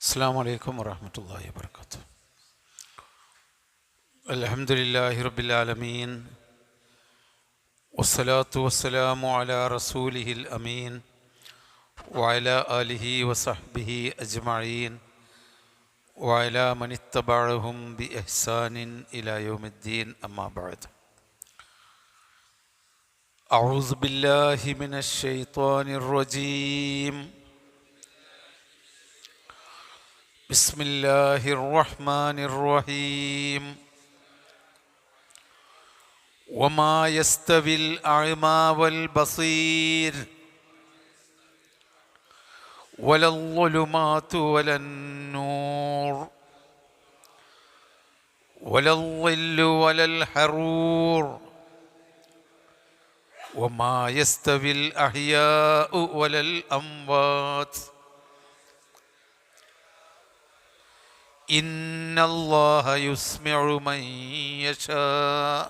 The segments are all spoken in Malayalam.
السلام عليكم ورحمة الله وبركاته. الحمد لله رب العالمين والصلاة والسلام على رسوله الأمين وعلى آله وصحبه أجمعين وعلى من اتبعهم بإحسان إلى يوم الدين أما بعد. أعوذ بالله من الشيطان الرجيم. بسم الله الرحمن الرحيم. وما يستوي الأعمى والبصير ولا الظلمات ولا النور ولا الظل ولا الحرور وما يستوي الأحياء ولا الأموات إن الله يسمع من يشاء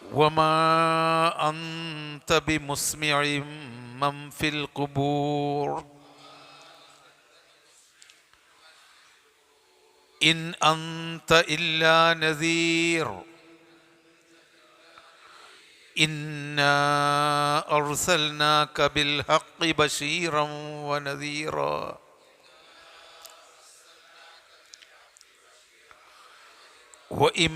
وما أنت بمسمع من في القبور إن أنت إلا نذير إنا أرسلناك بالحق بشيرا ونذيرا وإن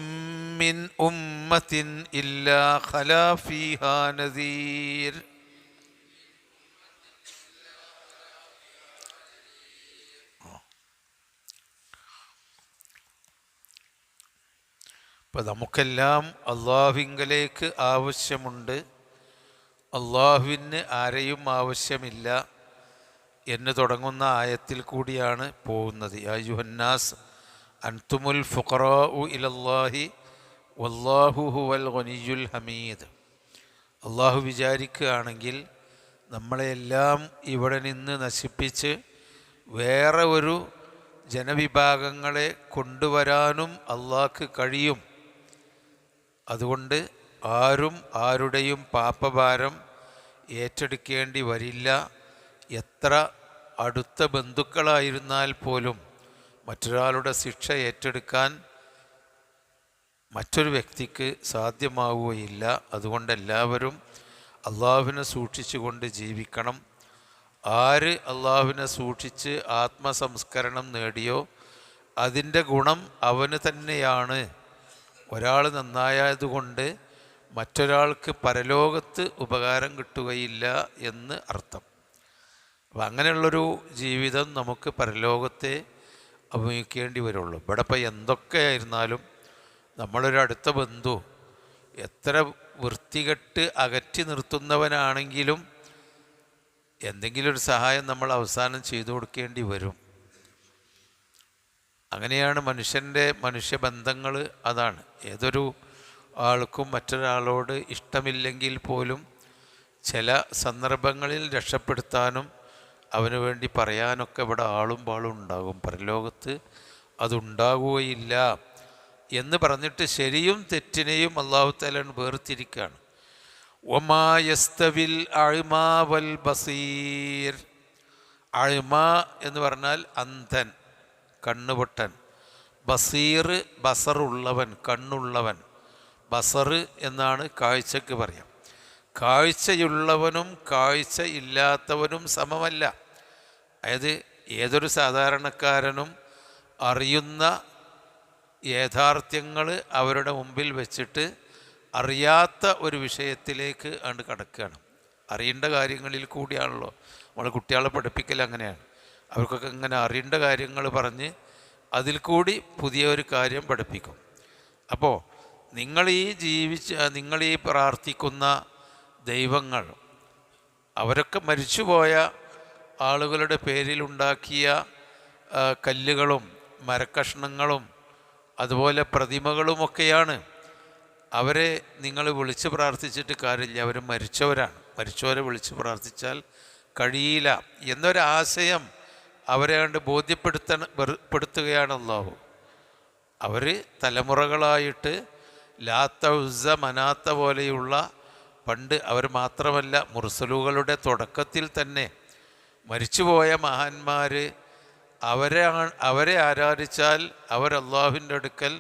من أمة إلا خلا فيها نذير. അപ്പം നമുക്കെല്ലാം അള്ളാഹുവിങ്കലേക്ക് ആവശ്യമുണ്ട്, അള്ളാഹുവിന് ആരെയും ആവശ്യമില്ല എന്ന് തുടങ്ങുന്ന ആയത്തിൽ കൂടിയാണ് പോകുന്നത്. യാ അയ്യുഹന്നാസ് അൻതുമുൽ ഫുഖറാഉ ഇലല്ലാഹി വല്ലാഹു ഹുവൽ ഗനിയ്യുൽ ഹമീദ്. അള്ളാഹു വിചാരിക്കുകയാണെങ്കിൽ നമ്മളെല്ലാം ഇവിടെ നിന്ന് നശിപ്പിച്ച് വേറെ ഒരു ജനവിഭാഗങ്ങളെ കൊണ്ടുവരാനും അള്ളാഹ്ക്ക് കഴിയും. അതുകൊണ്ട് ആരും ആരുടെയും പാപഭാരം ഏറ്റെടുക്കേണ്ടി വരില്ല. എത്ര അടുത്ത ബന്ധുക്കളായിരുന്നാൽ പോലും മറ്റൊരാളുടെ ശിക്ഷ ഏറ്റെടുക്കാൻ മറ്റൊരു വ്യക്തിക്ക് സാധ്യമാവുകയില്ല. അതുകൊണ്ട് എല്ലാവരും അള്ളാഹുവിനെ സൂക്ഷിച്ചുകൊണ്ട് ജീവിക്കണം. ആര് അള്ളാഹുവിനെ സൂക്ഷിച്ച് ആത്മസംസ്കരണം നേടിയോ അതിൻ്റെ ഗുണം അവന് തന്നെയാണ്. ഒരാൾ നന്നായതുകൊണ്ട് മറ്റൊരാൾക്ക് പരലോകത്ത് ഉപകാരം കിട്ടുകയില്ല എന്ന് അർത്ഥം. അപ്പം അങ്ങനെയുള്ളൊരു ജീവിതം നമുക്ക് പരലോകത്തെ അഭിമുഖിക്കേണ്ടി വരുള്ളൂ. ഇവിടെ ഇപ്പം എന്തൊക്കെയായിരുന്നാലും നമ്മളൊരു അടുത്ത ബന്ധു എത്ര വൃത്തികെട്ട് അകറ്റി നിർത്തുന്നവനാണെങ്കിലും എന്തെങ്കിലും ഒരു സഹായം നമ്മൾ അവസാനം ചെയ്തു കൊടുക്കേണ്ടി വരും. അങ്ങനെയാണ് മനുഷ്യബന്ധങ്ങൾ. അതാണ് ഏതൊരു ആൾക്കും മറ്റൊരാളോട് ഇഷ്ടമില്ലെങ്കിൽ പോലും ചില സന്ദർഭങ്ങളിൽ രക്ഷപ്പെടുത്താനും അവന് വേണ്ടി പറയാനൊക്കെ ഇവിടെ ആളും പാളും ഉണ്ടാകും. പരലോകത്ത് അതുണ്ടാകുകയില്ല എന്ന് പറഞ്ഞിട്ട് ശരിയും തെറ്റിനെയും അല്ലാഹു തആല വേർതിരിക്കുകയാണ്. വമാ യസ്തവിൽ അഅ്മാ വൽ ബസീർ. അഅ്മാ എന്ന് പറഞ്ഞാൽ അന്ധൻ, കണ്ണുപൊട്ടൻ. ബസീർ ബസറുള്ളവൻ, കണ്ണുള്ളവൻ. ബസർ എന്നാണ് കാഴ്ചക്ക് പറയാം. കാഴ്ചയുള്ളവനും കാഴ്ച ഇല്ലാത്തവനും സമമല്ല. അതായത് ഏതൊരു സാധാരണക്കാരനും അറിയുന്ന യാഥാർത്ഥ്യങ്ങൾ അവരുടെ മുമ്പിൽ വെച്ചിട്ട് അറിയാത്ത ഒരു വിഷയത്തിലേക്ക് ആണ് കടക്കുകയാണ്. അറിയേണ്ട കാര്യങ്ങളിൽ കൂടിയാണല്ലോ നമ്മൾ കുട്ടികളെ പഠിപ്പിക്കൽ. അങ്ങനെയാണ്, അവർക്കൊക്കെ ഇങ്ങനെ അറിയേണ്ട കാര്യങ്ങൾ പറഞ്ഞ് അതിൽ കൂടി പുതിയ ഒരു കാര്യം പഠിപ്പിക്കും. അപ്പോൾ നിങ്ങൾ ഈ പ്രാർത്ഥിക്കുന്ന ദൈവങ്ങൾ അവരൊക്കെ മരിച്ചുപോയ ആളുകളുടെ പേരിലുണ്ടാക്കിയ കല്ലുകളും മരക്കഷ്ണങ്ങളും അതുപോലെ പ്രതിമകളുമൊക്കെയാണ്. അവരെ നിങ്ങൾ വിളിച്ച് പ്രാർത്ഥിച്ചിട്ട് കാര്യമില്ല, അവർ മരിച്ചവരാണ്. മരിച്ചവരെ വിളിച്ച് പ്രാർത്ഥിച്ചാൽ കഴിയില്ല എന്നൊരാശയം അവരെ കണ്ട് ബോധ്യപ്പെടുത്തുകയാണ് അല്ലാഹു. അവർ തലമുറകളായിട്ട് ലാത്ത ഉസ്സ മനാത്ത പോലെയുള്ള പണ്ട് അവർ മാത്രമല്ല മുർസലുകളുടെ തുടക്കത്തിൽ തന്നെ മരിച്ചുപോയ മഹാന്മാർ അവരെ ആരാധിച്ചാൽ അവർ അള്ളാഹുവിൻ്റെ അടുക്കൽ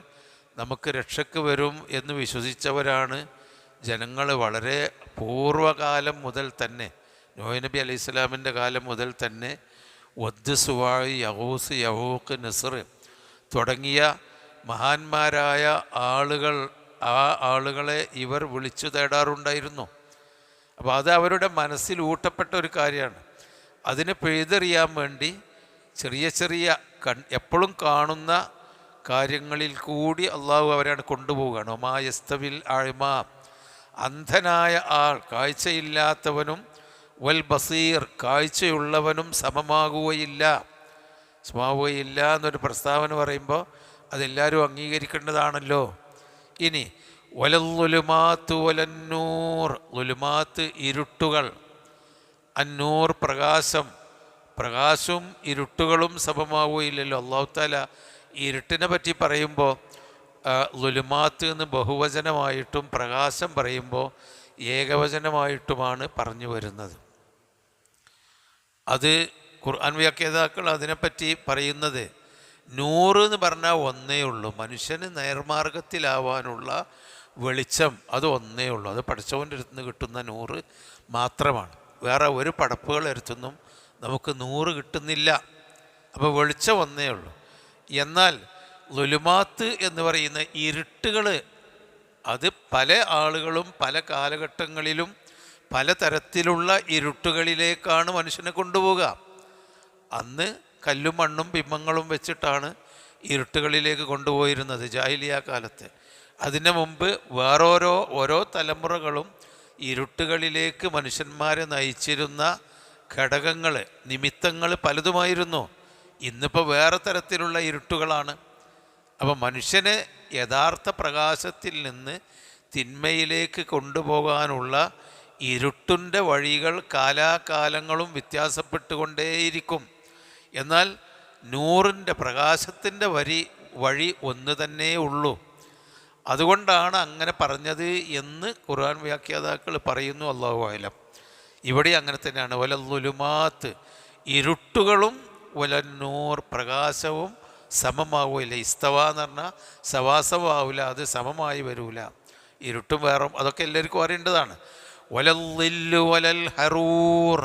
നമുക്ക് രക്ഷയ്ക്ക് വരും എന്ന് വിശ്വസിച്ചവരാണ് ജനങ്ങൾ. വളരെ പൂർവ്വകാലം മുതൽ തന്നെ, നോഹ് നബി അലൈഹി സ്വലാമിൻ്റെ കാലം മുതൽ തന്നെ വദ്, സുവാഴ്, യഹൂസ്, യഹൂക്ക്, നസ്ർ തുടങ്ങിയ മഹാന്മാരായ ആളുകളെ ഇവർ വിളിച്ചു തേടാറുണ്ടായിരുന്നു. അപ്പോൾ അത് അവരുടെ മനസ്സിൽ ഊട്ടപ്പെട്ട ഒരു കാര്യമാണ്. അതിനെ പിഴുതെറിയാൻ വേണ്ടി ചെറിയ ചെറിയ എപ്പോഴും കാണുന്ന കാര്യങ്ങളിൽ കൂടി അള്ളാഹു അവരാണ് കൊണ്ടുപോവുകയാണ്. ഒമാ യസ്തവിൽ അഴ്മ, അന്ധനായ ആൾ, കാഴ്ചയില്ലാത്തവനും, വൽ ബസീർ, കാഴ്ചയുള്ളവനും സമമാകുകയില്ല എന്നൊരു പ്രസ്താവന പറയുമ്പോൾ അതെല്ലാവരും അംഗീകരിക്കേണ്ടതാണല്ലോ. ഇനി വലല്ലുലുമാത്ത് വലന്നൂർ, ലുലുമാത്ത് ഇരുട്ടുകൾ, അന്നൂർ പ്രകാശം, പ്രകാശവും ഇരുട്ടുകളും സമമാവുകയില്ലല്ലോ. അല്ലാഹു തആല ഇരുട്ടിനെ പറ്റി പറയുമ്പോൾ ലുലുമാത്ത് എന്ന് ബഹുവചനമായിട്ടും പ്രകാശം പറയുമ്പോൾ ഏകവചനമായിട്ടുമാണ് പറഞ്ഞു വരുന്നത്. അത് ഖുർആൻ വ്യാഖ്യാതാക്കൾ അതിനെപ്പറ്റി പറയുന്നത് നൂറ് എന്ന് പറഞ്ഞാൽ ഒന്നേ ഉള്ളൂ, മനുഷ്യന് നേർമാർഗത്തിലാവാനുള്ള വെളിച്ചം അത് ഒന്നേ ഉള്ളൂ. അത് പടച്ചവൻ്റെ അടുത്ത് നിന്ന് കിട്ടുന്ന നൂറ് മാത്രമാണ്. വേറെ ഒരു പടപ്പുകളുടെ അടുത്തൊന്നും നമുക്ക് നൂറ് കിട്ടുന്നില്ല. അപ്പോൾ വെളിച്ചം ഒന്നേ ഉള്ളൂ. എന്നാൽ ലുലുമാത്ത് എന്ന് പറയുന്ന ഇരുട്ടുകൾ, അത് പല ആളുകളും പല കാലഘട്ടങ്ങളിലും പലതരത്തിലുള്ള ഇരുട്ടുകളിലേക്കാണ് മനുഷ്യനെ കൊണ്ടുപോവുക. അന്ന് കല്ലും മണ്ണും ബിംബങ്ങളും വെച്ചിട്ടാണ് ഇരുട്ടുകളിലേക്ക് കൊണ്ടുപോയിരുന്നത് ജാഹിലിയ കാലത്ത്. അതിന് മുമ്പ് ഓരോ തലമുറകളും ഇരുട്ടുകളിലേക്ക് മനുഷ്യന്മാരെ നയിച്ചിരുന്ന ഘടകങ്ങൾ, നിമിത്തങ്ങൾ പലതുമായിരുന്നു. ഇന്നിപ്പോൾ വേറെ തരത്തിലുള്ള ഇരുട്ടുകളാണ്. അപ്പം മനുഷ്യനെ യഥാർത്ഥ പ്രകാശത്തിൽ നിന്ന് തിന്മയിലേക്ക് കൊണ്ടുപോകാനുള്ള ഇരുട്ടിൻ്റെ വഴികൾ കാലാകാലങ്ങളും വ്യത്യാസപ്പെട്ടുകൊണ്ടേയിരിക്കും. എന്നാൽ നൂറിൻ്റെ, പ്രകാശത്തിൻ്റെ വഴി ഒന്ന് തന്നെ ഉള്ളൂ. അതുകൊണ്ടാണ് അങ്ങനെ പറഞ്ഞത് എന്ന് ഖുർആൻ വ്യാഖ്യാതാക്കൾ പറയുന്നു. അല്ലാഹു അഅലം. ഇവിടെ അങ്ങനെ തന്നെയാണ്. വലല്ലുലുമാത്ത്, ഇരുട്ടുകളും വലന്നൂർ, പ്രകാശവും സമമാവില്ല. ഇസ്തവ എന്ന് പറഞ്ഞാൽ സവാസമാവില്ല, അത് സമമായി വരൂല. ഇരുട്ടും വേറും അതൊക്കെ എല്ലാവർക്കും അറിയേണ്ടതാണ്. വലല്ലില്ലു വലൽ ഹറൂർ,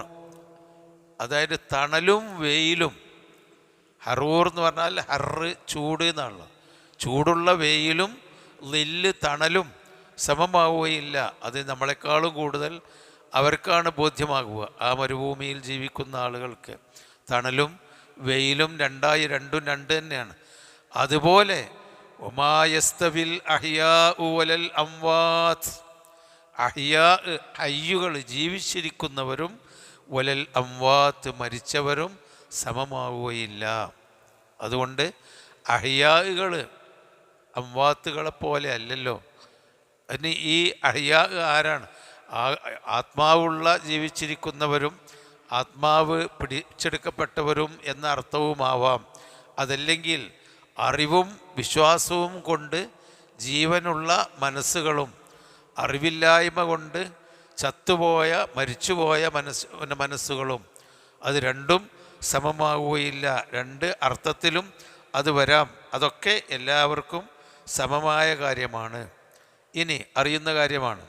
അതായത് തണലും വെയിലും. ഹറൂർ എന്ന് പറഞ്ഞാൽ ഹറ് ചൂട് എന്നാണല്ലോ. ചൂടുള്ള വെയിലും ലില്ല് തണലും സമമാവുകയില്ല. അത് നമ്മളെക്കാളും കൂടുതൽ അവർക്കാണ് ബോധ്യമാകുക. ആ മരുഭൂമിയിൽ ജീവിക്കുന്ന ആളുകൾക്ക് തണലും വെയിലും രണ്ടും രണ്ട് തന്നെയാണ്. അതുപോലെ ഒമായസ്തവിൽ അഹിയാ വലൽ അംവാത്ത്, അഹിയാ ഹയ്യുകൾ ജീവിച്ചിരിക്കുന്നവരും വലൽ അംവാത്ത് മരിച്ചവരും സമമാവുകയില്ല. അതുകൊണ്ട് അഹിയാകൾ അംവാത്തുകളെ പോലെ അല്ലല്ലോ. അതിന് ഈ അഹിയാ ആരാണ്? ആത്മാവുള്ള ജീവിച്ചിരിക്കുന്നവരും ആത്മാവ് പിടിച്ചെടുക്കപ്പെട്ടവരും എന്ന അർത്ഥവുമാവാം. അതല്ലെങ്കിൽ അറിവും വിശ്വാസവും കൊണ്ട് ജീവനുള്ള മനസ്സുകളും അറിവില്ലായ്മ കൊണ്ട് മരിച്ചുപോയ മനസ്സുകളും, അത് രണ്ടും സമമാവുകയില്ല. രണ്ട് അർത്ഥത്തിലും അത് വരാം. അതൊക്കെ എല്ലാവർക്കും സമമായ കാര്യമാണ്, ഇനി അറിയുന്ന കാര്യമാണ്.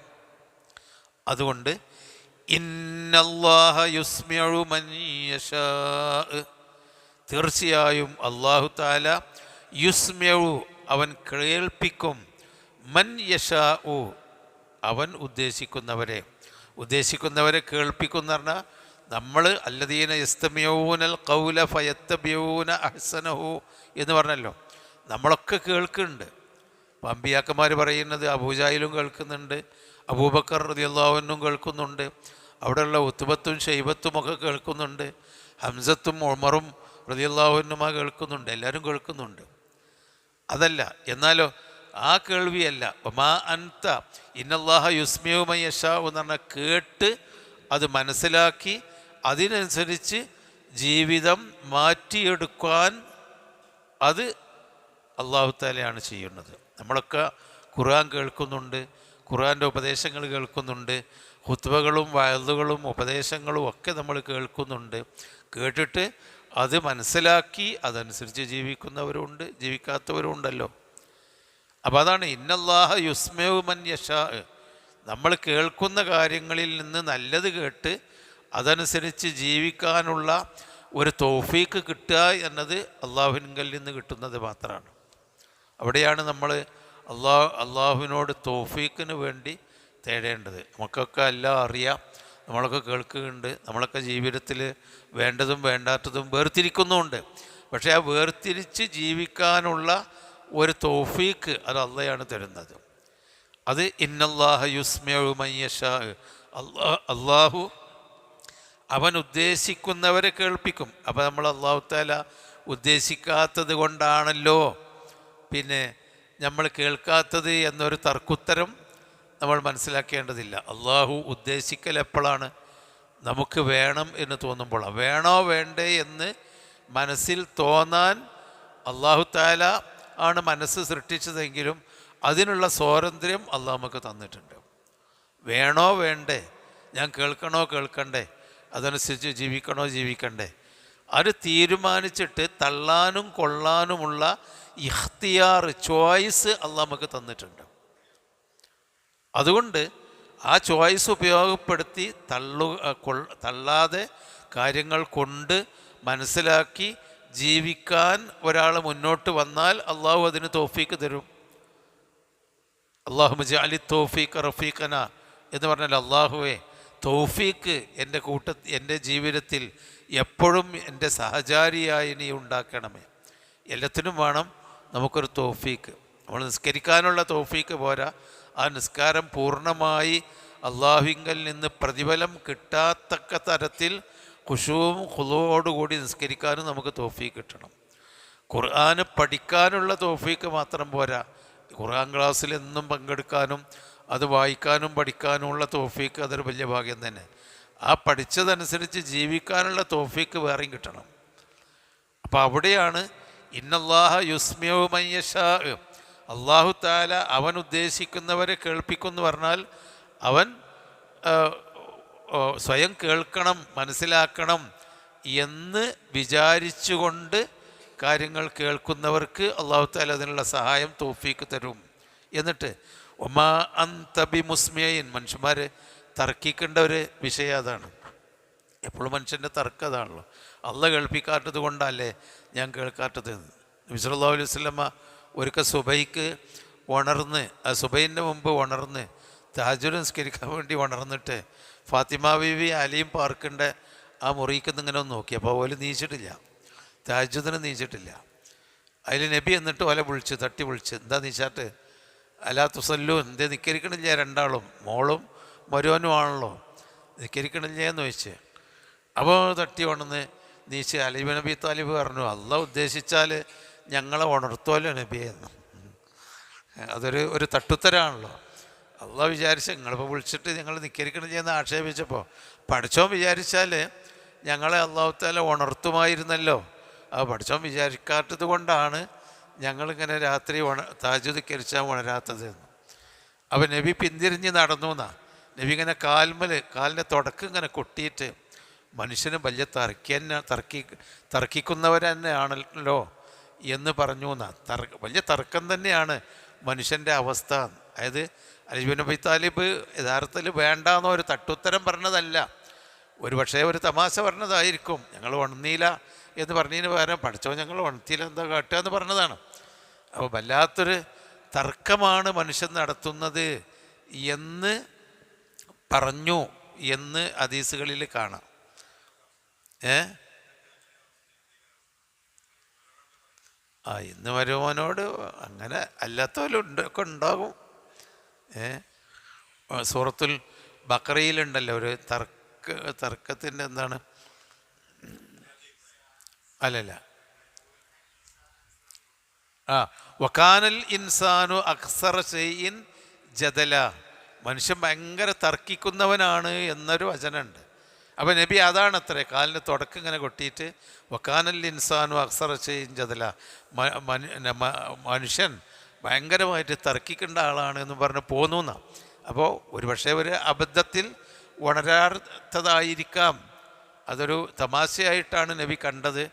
അതുകൊണ്ട് ഇന്നല്ലാഹ യുസ്മിഉ മൻ യശാ, തീർച്ചയായും അല്ലാഹു തആല യുസ്മിഉ, അവൻ കേൾപ്പിക്കും, മൻ യശാ, അവൻ ഉദ്ദേശിക്കുന്നവരെ കേൾപ്പിക്കും എന്ന് പറഞ്ഞാൽ നമ്മൾ അല്ലദീന യസ്തമിഊനൽ ഖൗല ഫയത്തബിഊന അഹ്സനഹു എന്ന് പറഞ്ഞല്ലോ. നമ്മളൊക്കെ കേൾക്കുന്നുണ്ട്. അമ്പിയാക്കന്മാർ പറയുന്നത് അബൂജാഹിലും കേൾക്കുന്നുണ്ട്, അബൂബക്കർ റളിയല്ലാഹു അൻഹും കേൾക്കുന്നുണ്ട്, അവിടെയുള്ള ഉത്ബത്തും ഷൈബത്തും ഒക്കെ കേൾക്കുന്നുണ്ട്, ഹംസത്തും ഉമറും റളിയല്ലാഹു അൻഹുമാ കേൾക്കുന്നുണ്ട്. എല്ലാവരും കേൾക്കുന്നുണ്ട്. അതല്ല, എന്നാലോ ആ കേൾവിയല്ല. ഒമാ അൻത ഇന്നല്ലാഹ യുസ്മിഉ മൻ യശാ എന്ന് പറഞ്ഞാൽ കേട്ട് അത് മനസ്സിലാക്കി അതിനനുസരിച്ച് ജീവിതം മാറ്റിയെടുക്കാൻ അത് അല്ലാഹു തആലയാണ് ചെയ്യുന്നത്. നമ്മളൊക്കെ ഖുർആൻ കേൾക്കുന്നുണ്ട്, ഖുർആൻ്റെ ഉപദേശങ്ങൾ കേൾക്കുന്നുണ്ട്, ഖുത്ബകളും വഅളുകളും ഉപദേശങ്ങളും ഒക്കെ നമ്മൾ കേൾക്കുന്നുണ്ട്. കേട്ടിട്ട് അത് മനസ്സിലാക്കി അതനുസരിച്ച് ജീവിക്കുന്നവരുണ്ട്, ജീവിക്കാത്തവരുണ്ടല്ലോ. അപ്പം അതാണ് ഇന്നല്ലാഹ യുസ്മിഉ മൻ യശാ. നമ്മൾ കേൾക്കുന്ന കാര്യങ്ങളിൽ നിന്ന് നല്ലത് കേട്ട് അതനുസരിച്ച് ജീവിക്കാനുള്ള ഒരു തൗഫീക്ക് കിട്ടുക എന്നത് അള്ളാഹുവിങ്കൽ നിന്ന് കിട്ടുന്നത് മാത്രമാണ്. അവിടെയാണ് നമ്മൾ അള്ളാഹുവിനോട് തൗഫീക്കിന് വേണ്ടി തേടേണ്ടത്. നമുക്കൊക്കെ എല്ലാം അറിയാം, നമ്മളൊക്കെ കേൾക്കുന്നുണ്ട്, നമ്മളൊക്കെ ജീവിതത്തിൽ വേണ്ടതും വേണ്ടാത്തതും വേർതിരിക്കുന്നുമുണ്ട്. പക്ഷേ ആ വേർതിരിച്ച് ജീവിക്കാനുള്ള ഒരു തൗഫീക്ക് അത് അള്ളയാണ് തരുന്നത്. അത് ഇന്നല്ലാഹ യുസ്മിഉ മൻ യശാ. അള്ളാഹു അവൻ ഉദ്ദേശിക്കുന്നവരെ കേൾപ്പിക്കും. അപ്പോൾ നമ്മൾ അള്ളാഹു തആല ഉദ്ദേശിക്കാത്തത് കൊണ്ടാണല്ലോ പിന്നെ നമ്മൾ കേൾക്കാത്തത് എന്നൊരു തർക്കുത്തരം നമ്മൾ മനസ്സിലാക്കേണ്ടതില്ല. അള്ളാഹു ഉദ്ദേശിക്കൽ എപ്പോഴാണ്? നമുക്ക് വേണം എന്ന് തോന്നുമ്പോഴാണ്. വേണോ വേണ്ടേ എന്ന് മനസ്സിൽ തോന്നാൻ അള്ളാഹു തആല ആണ് മനസ്സ് സൃഷ്ടിച്ചതെങ്കിലും അതിനുള്ള സ്വാതന്ത്ര്യം അള്ളാഹു നമുക്ക് തന്നിട്ടുണ്ട്. വേണോ വേണ്ടേ, ഞാൻ കേൾക്കണോ കേൾക്കണ്ടേ, അതനുസരിച്ച് ജീവിക്കണോ ജീവിക്കണ്ടേ, അത് തീരുമാനിച്ചിട്ട് തള്ളാനും കൊള്ളാനുമുള്ള ഇഖ്തിയാർ, ചോയ്സ് അള്ളാഹു നമുക്ക് തന്നിട്ടുണ്ട്. അതുകൊണ്ട് ആ ചോയ്സ് ഉപയോഗപ്പെടുത്തി തള്ളാതെ കാര്യങ്ങൾ കൊണ്ട് മനസ്സിലാക്കി ജീവിക്കാൻ ഒരാൾ മുന്നോട്ട് വന്നാൽ അള്ളാഹു അതിന് തൗഫീക്ക് തരും. അല്ലാഹുമ്മ ജഅലി തൗഫീഖ റഫീഖന എന്ന് പറഞ്ഞാൽ അള്ളാഹുവേ തൗഫീക്ക് എൻ്റെ ജീവിതത്തിൽ എപ്പോഴും എൻ്റെ സഹചാരിയായി നീ ഉണ്ടാക്കണമേ. എല്ലാത്തിനും വേണം നമുക്കൊരു തൗഫീക്ക്. നമ്മൾ നിസ്കരിക്കാനുള്ള തൗഫീക്ക് പോരാ, ആ നിസ്കാരം പൂർണ്ണമായി അള്ളാഹുവിങ്കൽ നിന്ന് പ്രതിഫലം കിട്ടാത്തക്ക തരത്തിൽ ഖുശൂവും ഖുളൂഓടുകൂടി നിസ്കരിക്കാനും നമുക്ക് തൗഫീക്ക് കിട്ടണം. ഖുർആന് പഠിക്കാനുള്ള തൗഫീക്ക് മാത്രം പോരാ, ഖുർആൻ ക്ലാസ്സിൽ എന്നും പങ്കെടുക്കാനും അത് വായിക്കാനും പഠിക്കാനുമുള്ള തൗഫീക്ക് അതൊരു വലിയ ഭാഗ്യം തന്നെ. ആ പഠിച്ചതനുസരിച്ച് ജീവിക്കാനുള്ള തൗഫീക്ക് വേറെയും കിട്ടണം. അപ്പോൾ അവിടെയാണ് ഇന്നല്ലാഹ യുസ്മിഉ മൻ യശാ. അള്ളാഹു തആല അവൻ ഉദ്ദേശിക്കുന്നവരെ കേൾപ്പിക്കുമെന്ന് പറഞ്ഞാൽ അവൻ സ്വയം കേൾക്കണം, മനസ്സിലാക്കണം എന്ന് വിചാരിച്ചുകൊണ്ട് കാര്യങ്ങൾ കേൾക്കുന്നവർക്ക് അള്ളാഹു തആല അതിനുള്ള സഹായം തൗഫീക്ക് തരും. എന്നിട്ട് ഒമാ അൻത ബിമുസ്മിഈൻ. മനുഷ്യന്മാർ തർക്കിക്കേണ്ട ഒരു വിഷയം അതാണ്. എപ്പോഴും മനുഷ്യൻ്റെ തർക്കം അതാണല്ലോ. അള്ളാഹ് കേൾപ്പിക്കാത്തത് കൊണ്ടല്ലേ ഞാൻ കേൾക്കാത്തത്. നബി സല്ലല്ലാഹു അലൈഹി വസല്ലമ ഒരിക്കൽ സുബൈക്ക് ഉണർന്ന്, ആ സുബൈൻ്റെ മുമ്പ് ഉണർന്ന് തഹജ്ജുദ് നിസ്കരിക്കാൻ വേണ്ടി ഉണർന്നിട്ട് ഫാത്തിമ ബീവി അലിയും പാർക്കിൻ്റെ ആ മുറിക്ക് ഇങ്ങനെ ഒന്ന് നോക്കി. അപ്പോൾ ഓല് നീച്ചിട്ടില്ല, തഹജ്ജുദിന് നീച്ചിട്ടില്ല. അതിൽ നബി എന്നിട്ട് ഓലെ തട്ടി വിളിച്ച്, എന്താ നീച്ചാട്ട്? അലാ തുസല്ലു, എന്തേ നിക്കരിക്കണില്ല? രണ്ടാളും മോളും മരുവനും ആണല്ലോ, നിക്കരിക്കണില്ലേ എന്ന് ചോദിച്ച്. അപ്പോൾ തട്ടി ഉണർന്ന് നീച്ച് അലി ബിൻ അബി താലിബ് പറഞ്ഞു, അള്ളാഹ് ഉദ്ദേശിച്ചാൽ ഞങ്ങളെ ഉണർത്തുമല്ലോ നബിയെന്ന്. അതൊരു തട്ടുത്തരാണല്ലോ. അള്ളാഹ് വിചാരിച്ച നിങ്ങളിപ്പോൾ വിളിച്ചിട്ട് ഞങ്ങൾ നിക്കരിക്കണില്ലെന്ന് ആക്ഷേപിച്ചപ്പോൾ പഠിച്ചോൻ വിചാരിച്ചാൽ ഞങ്ങളെ അള്ളാഹു തആല ഉണർത്തുമായിരുന്നല്ലോ. അത് പഠിച്ചോൻ വിചാരിക്കാത്തത് കൊണ്ടാണ് ഞങ്ങളിങ്ങനെ രാത്രി തഹജ്ജുദ് നിസ്കരിച്ചാൽ ഉണരാത്തത് എന്ന്. അപ്പോൾ നബി പിന്തിരിഞ്ഞ് നടന്നു എന്നാ. നബി ഇങ്ങനെ കാലിൻ്റെ തുടക്കം ഇങ്ങനെ കൊട്ടിയിട്ട് മനുഷ്യന് വലിയ തർക്കിക്കുന്നവർ തന്നെയാണല്ലോ എന്ന് പറഞ്ഞു എന്നാ. വലിയ തർക്കം തന്നെയാണ് മനുഷ്യൻ്റെ അവസ്ഥ. അതായത് അലി ബിൻ അബി താലിബ് യഥാർത്ഥത്തിൽ വേണ്ടാന്നോ ഒരു തട്ടുത്തരം പറഞ്ഞതല്ല, ഒരു പക്ഷേ ഒരു തമാശ പറഞ്ഞതായിരിക്കും. ഞങ്ങൾ ഉണർന്നില്ല എന്ന് പറഞ്ഞതിന് പകരം പഠിച്ചോ ഞങ്ങൾ ഉണർത്തിയില്ല, എന്താ കാട്ടുക എന്ന് പറഞ്ഞതാണ്. അപ്പോൾ വല്ലാത്തൊരു തർക്കമാണ് മനുഷ്യൻ നടത്തുന്നത് എന്ന് പറഞ്ഞു എന്ന് ഹദീസുകളിൽ കാണാം. ഇന്ന് മരുമോനോട് അങ്ങനെ അല്ലാത്തവരും ഒക്കെ ഉണ്ടാകും. സൂറത്തുൽ ബഖറയിലുണ്ടല്ലോ ഒരു തർക്കത്തിൻ്റെ എന്താണ്, അല്ലല്ല, വകാനൽ ഇൻസാനു അക്സറ ഷൈഇൻ ജദല. മനുഷ്യൻ ഭയങ്കര തർക്കിക്കുന്നവനാണ് എന്നൊരു വചനമുണ്ട്. അപ്പോൾ നബി അതാണ് അത്രേ കാലിൻ്റെ തുടക്കം ഇങ്ങനെ കൊട്ടിയിട്ട് വകാനൽ ഇൻസാനു അക്സറ ഷൈഇൻ ജദല, മനുഷ്യൻ ഭയങ്കരമായിട്ട് തർക്കിക്കേണ്ട ആളാണ് എന്ന് പറഞ്ഞ് പോന്നു എന്നാണ്. അപ്പോൾ ഒരു പക്ഷേ ഒരു അബദ്ധത്തിൽ ഉണരാത്തതായിരിക്കാം, അതൊരു തമാശയായിട്ടാണ് നബി കണ്ടത്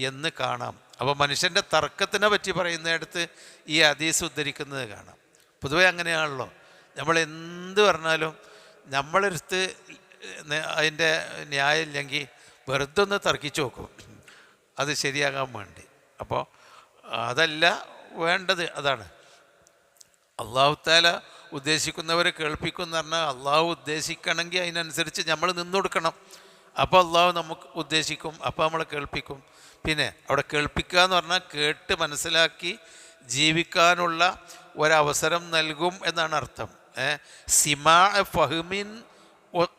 എന്ന് കാണാം. അപ്പോൾ മനുഷ്യൻ്റെ തർക്കത്തിനെ പറ്റി പറയുന്നിടത്ത് ഈ ഹദീസ് ഉദ്ധരിക്കുന്നത് കാണാം. പൊതുവെ അങ്ങനെയാണല്ലോ, നമ്മൾ എന്ത് പറഞ്ഞാലും നമ്മളെടുത്ത് അതിൻ്റെ ന്യായം ഇല്ലെങ്കിൽ വെറുതെ ഒന്ന് തർക്കിച്ചു നോക്കും, അത് ശരിയാകാൻ വേണ്ടി. അപ്പോൾ അതല്ല വേണ്ടത്. അതാണ് അള്ളാഹു താല ഉദ്ദേശിക്കുന്നവരെ കേൾപ്പിക്കും എന്ന് പറഞ്ഞാൽ, അള്ളാഹു ഉദ്ദേശിക്കണമെങ്കിൽ അതിനനുസരിച്ച് നമ്മൾ നിന്നു കൊടുക്കണം. അപ്പോൾ അള്ളാഹു നമുക്ക് ഉദ്ദേശിക്കും, അപ്പോൾ നമ്മളെ കേൾപ്പിക്കും. പിന്നെ അവിടെ കേൾപ്പിക്കുക എന്ന് പറഞ്ഞാൽ കേട്ട് മനസ്സിലാക്കി ജീവിക്കാനുള്ള ഒരവസരം നൽകും എന്നാണ് അർത്ഥം. സിമാ ഫഹ്മിൻ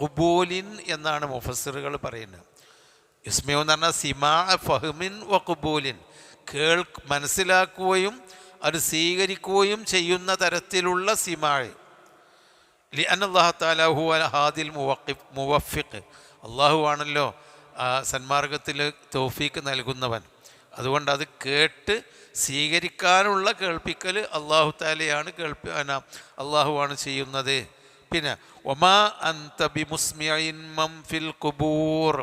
ഖുബൂലിൻ എന്നാണ് മുഫസ്സിറുകൾ പറയുന്നത്. ഇസ്മിഉ എന്ന് പറഞ്ഞാൽ സിമാ ഫഹ്മിൻ വ ഖുബൂലിൻ, മനസ്സിലാക്കുകയും അത് സ്വീകരിക്കുകയും ചെയ്യുന്ന തരത്തിലുള്ള സിമാഴ്. ലിഅന്ന അല്ലാഹു തആല ഹുവൽ ഹാദിൽ മുവഫിഖ്, അള്ളാഹു ആണല്ലോ സന്മാർഗത്തിൽ തൗഫീക്ക് നൽകുന്നവൻ. അതുകൊണ്ട് അത് കേട്ട് സ്വീകരിക്കാനുള്ള കേൾപ്പിക്കൽ അള്ളാഹു തആലയാണ് അള്ളാഹുവാണ് ചെയ്യുന്നത്. പിന്നെ ഒമാ അൻത ബിമുസ്മിഇൻ മൻ ഫിൽ ഖുബൂർ,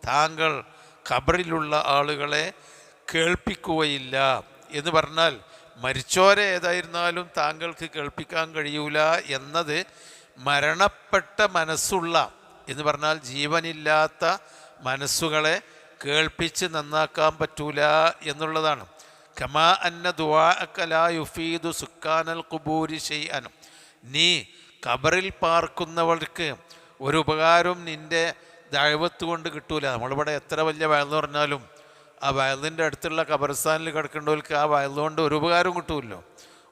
താങ്കൾ ഖബറിലുള്ള ആളുകളെ കേൾപ്പിക്കുകയില്ല എന്ന് പറഞ്ഞാൽ മരിച്ചോരെ ഏതായിരുന്നാലും താങ്കൾക്ക് കേൾപ്പിക്കാൻ കഴിയൂല എന്നത് മരണപ്പെട്ട മനസ്സുള്ള എന്ന് പറഞ്ഞാൽ ജീവനില്ലാത്ത മനസ്സുകളെ കേൾപ്പിച്ച് നന്നാക്കാൻ പറ്റൂല എന്നുള്ളതാണ്. കമാ അന്ന ദുആഅക ലാ യുഫീദു സുക്കാനൽ ഖുബൂരി ഷൈഅൻ, നീ ഖബറിൽ പാർക്കുന്നവർക്ക് ഒരു ഉപകാരവും നിൻ്റെ ദഅവത്ത് കൊണ്ട് കിട്ടൂല. നമ്മളിവിടെ എത്ര വലിയ വയലെന്ന് പറഞ്ഞാലും ആ വയലിൻ്റെ അടുത്തുള്ള ഖബർസ്ഥാനിൽ കിടക്കേണ്ടവർക്ക് ആ വയലുകൊണ്ട് ഒരു ഉപകാരവും കിട്ടൂല്ലോ,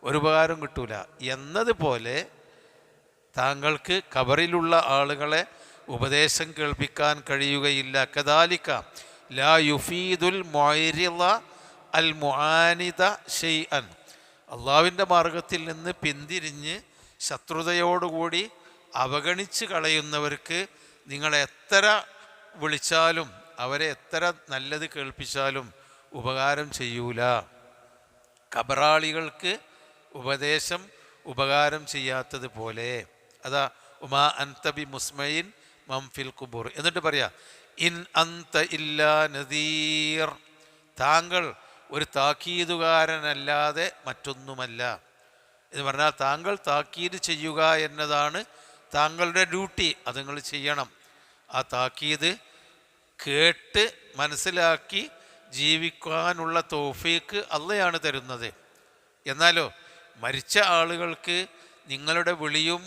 ഒരു ഉപകാരവും കിട്ടൂല എന്നതുപോലെ താങ്കൾക്ക് ഖബറിലുള്ള ആളുകളെ ഉപദേശം കേൾപ്പിക്കാൻ കഴിയുകയില്ല. കദാലിക ലാ യുഫീദുൽ മുഅരിള അൽ മുആനിദ ഷൈഅൻ, അള്ളാഹുവിൻ്റെ മാർഗത്തിൽ നിന്ന് പിന്തിരിഞ്ഞ് ശത്രുതയോടുകൂടി അവഗണിച്ച് കളയുന്നവർക്ക് നിങ്ങൾ എത്ര വിളിച്ചാലും അവരെ എത്ര നല്ലത് കേൾപ്പിച്ചാലും ഉപകാരം ചെയ്യൂല. ഖബറാളികൾക്ക് ഉപദേശം ഉപകാരം ചെയ്യാത്തതുപോലെ. അതാ ഉമാ അൻത ബി മുസ്മയിൻ മൻ ഫിൽ ഖുബൂർ. എന്നിട്ട് പറയാ ഇൻ അൻത ഇല്ലാ നദീർ, താങ്കൾ ഒരു താക്കീതുകാരനല്ലാതെ മറ്റൊന്നുമല്ല എന്ന് പറഞ്ഞാൽ താങ്കൾ താക്കീത് ചെയ്യുക എന്നതാണ് താങ്കളുടെ ഡ്യൂട്ടി, അത് നിങ്ങൾ ചെയ്യണം. ആ താക്കീത് കേട്ട് മനസ്സിലാക്കി ജീവിക്കാനുള്ള തൗഫീക്ക് അള്ളയാണ് തരുന്നത്. എന്നാലോ മരിച്ച ആളുകൾക്ക് നിങ്ങളുടെ വിളിയും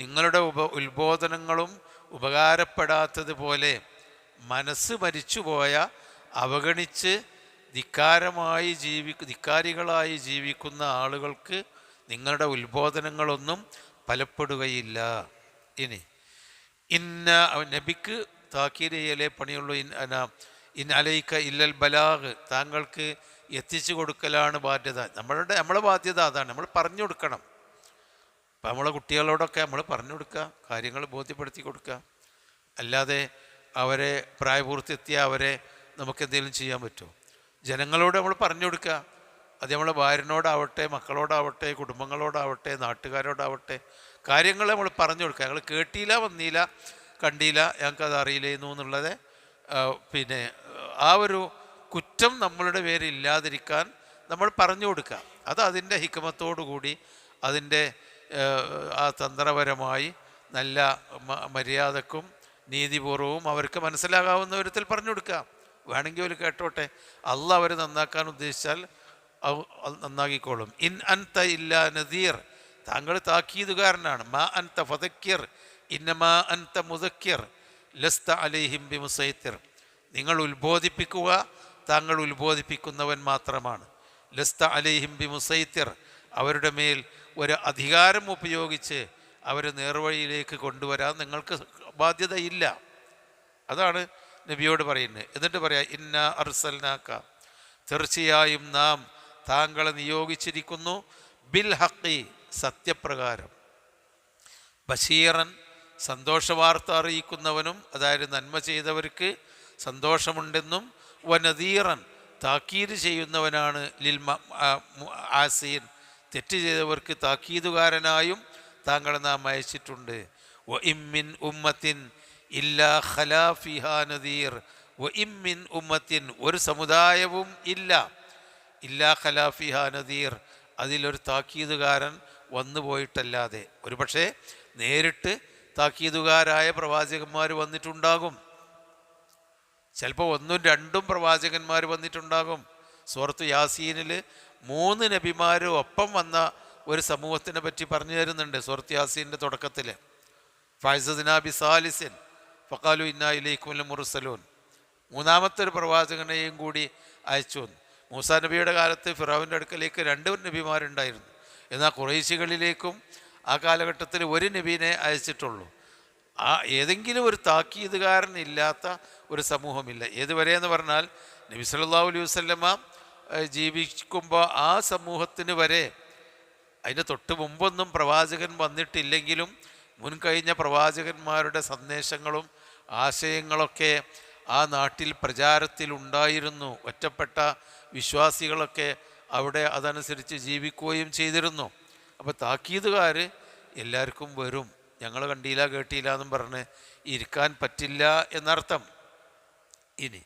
നിങ്ങളുടെ ഉത്ബോധനങ്ങളും ഉപകാരപ്പെടാത്തതുപോലെ മനസ്സ് മരിച്ചുപോയ അവഗണിച്ച് ധിക്കാരികളായി ജീവിക്കുന്ന ആളുകൾക്ക് നിങ്ങളുടെ ഉത്ബോധനങ്ങളൊന്നും ഫലപ്പെടുകയില്ല. ഇനി നബിക്ക് താക്കീത് ചെയ്യലേ പണിയുള്ളൂ. ഇൻ അലൈക ഇല്ലൽ ബലാഗ്, താങ്കൾക്ക് എത്തിച്ചു കൊടുക്കലാണ് ബാധ്യത. നമ്മളെ ബാധ്യത അതാണ്, നമ്മൾ പറഞ്ഞു കൊടുക്കണം. അപ്പം നമ്മളെ കുട്ടികളോടൊക്കെ നമ്മൾ പറഞ്ഞു കൊടുക്കുക, കാര്യങ്ങൾ ബോധ്യപ്പെടുത്തി കൊടുക്കുക. അല്ലാതെ അവരെ പ്രായപൂർത്തിയെത്തിയ അവരെ നമുക്കെന്തെങ്കിലും ചെയ്യാൻ പറ്റുമോ? ജനങ്ങളോട് നമ്മൾ പറഞ്ഞു കൊടുക്കുക. അത് നമ്മളെ ഭാര്യനോടാവട്ടെ, മക്കളോടാവട്ടെ, കുടുംബങ്ങളോടാവട്ടെ, നാട്ടുകാരോടാവട്ടെ, കാര്യങ്ങൾ നമ്മൾ പറഞ്ഞു കൊടുക്കുക. ഞങ്ങൾ കേട്ടില്ല, വന്നില്ല, കണ്ടില്ല, ഞങ്ങൾക്കത് അറിയില്ലേന്നു എന്നുള്ളത് പിന്നെ ആ ഒരു കുറ്റം നമ്മളുടെ പേരിൽ ഇല്ലാതിരിക്കാൻ നമ്മൾ പറഞ്ഞു കൊടുക്കുക. അത് അതിൻ്റെ ഹിക്മത്തോടു കൂടി അതിൻ്റെ ആ തന്ത്രപരമായി നല്ല മര്യാദക്കും നീതിപൂർവവും അവർക്ക് മനസ്സിലാകാവുന്ന വിധത്തിൽ പറഞ്ഞു കൊടുക്കുക. വേണമെങ്കിൽ അവർ കേട്ടോട്ടെ, അള്ളാഹ് അവർ നന്നാക്കാൻ ഉദ്ദേശിച്ചാൽ നന്നാക്കിക്കോളും. ഇൻ അൻത ഇല്ലാ നദീർ, താങ്കൾ താക്കീതുകാരനാണ്. മാ അൻത ഫദക്കിർ ഇന്നമാ അൻത മുദക്കിർ ലസ്ത അലൈഹിം ബിമുസൈത്തിർ, നിങ്ങൾ ഉത്ബോധിപ്പിക്കുക, താങ്കൾ ഉത്ബോധിപ്പിക്കുന്നവൻ മാത്രമാണ്. ലസ്ത അലൈഹിം ബിമുസൈത്തിർ, അവരുടെ മേൽ ഒരു അധികാരം ഉപയോഗിച്ച് അവരെ നേർവഴിയിലേക്ക് കൊണ്ടുവരാൻ നിങ്ങൾക്ക് ബാധ്യതയില്ല. അതാണ് നബിയോട് പറയുന്നത്. എന്നിട്ട് പറയാം ഇന്നാ അർസൽനാക, തീർച്ചയായും നാം താങ്കളെ നിയോഗിച്ചിരിക്കുന്നു, ബിൽ ഹഖി, സത്യപ്രകാരം, ബഷീറൻ, സന്തോഷവാർത്ത അറിയിക്കുന്നവനും, അതായത് നന്മ ചെയ്തവർക്ക് സന്തോഷമുണ്ടെന്നും, വനദീറൻ, താക്കീത് ചെയ്യുന്നവനാണ്, ലിൽ ആസീൻ, തെറ്റ് ചെയ്തവർക്ക് താക്കീതുകാരനായും താങ്കളെ നാം അയച്ചിട്ടുണ്ട്. വ ഇമ്മിൻ ഉമ്മത്തിൻ ഇല്ലാ ഖലാ ഫിഹാ നദീർ, വ ഇമ്മിൻ ഉമ്മത്തിൻ ഒരു സമുദായവും ഇല്ല, ഇല്ലാ ഖലാ ഫിഹാ നദീർ അതിലൊരു താക്കീതുകാരൻ വന്നു പോയിട്ടല്ലാതെ. ഒരു പക്ഷേ നേരിട്ട് താക്കീതുകാരായ പ്രവാചകന്മാർ വന്നിട്ടുണ്ടാകും, ചിലപ്പോൾ ഒന്നും രണ്ടും പ്രവാചകന്മാർ വന്നിട്ടുണ്ടാകും. സൂറത്ത് യാസീനിൽ 3 നബിമാർ ഒപ്പം വന്ന ഒരു സമൂഹത്തിനെ പറ്റി പറഞ്ഞു തരുന്നുണ്ട്. സൂറത്ത് യാസീൻ്റെ തുടക്കത്തിൽ ഫൈസദ്നാ ബിസാലിസിൻ ഫഖാലു ഇന്നാ ഇലൈക്കും ലമുർസലൂൻ, മൂന്നാമത്തെ ഒരു പ്രവാചകനെയും കൂടി അയച്ചു. മൂസാ നബിയുടെ കാലത്ത് ഫിറൗൻ്റെ അടുക്കലേക്ക് 2 നബിമാരുണ്ടായിരുന്നു. എന്നാൽ ഖുറൈശികളിലേക്കും ആ കാലഘട്ടത്തിൽ ഒരു നബീനെ അയച്ചിട്ടുള്ളൂ. ഏതെങ്കിലും ഒരു താക്കീതുകാരൻ ഇല്ലാത്ത ഒരു സമൂഹമില്ല. ഏതുവരെയെന്ന് പറഞ്ഞാൽ നബി സല്ലല്ലാഹു അലൈഹി വസല്ലമ ജീവിക്കുമ്പോൾ ആ സമൂഹത്തിന് വരെ, അതിന് തൊട്ട് മുമ്പൊന്നും പ്രവാചകൻ വന്നിട്ടില്ലെങ്കിലും മുൻകഴിഞ്ഞ പ്രവാചകന്മാരുടെ സന്ദേശങ്ങളും ആശയങ്ങളൊക്കെ ആ നാട്ടിൽ പ്രചാരത്തിലുണ്ടായിരുന്നു. ഒറ്റപ്പെട്ട വിശ്വാസികളൊക്കെ അവിടെ അതനുസരിച്ച് ജീവിക്കുകയും ചെയ്തിരുന്നു. അപ്പോൾ താക്കീതുകാർ എല്ലാവർക്കും വരും. ഞങ്ങൾ കണ്ടില്ല കേട്ടില്ല എന്നും പറഞ്ഞ് ഇരിക്കാൻ പറ്റില്ല എന്നർത്ഥം. ഇനി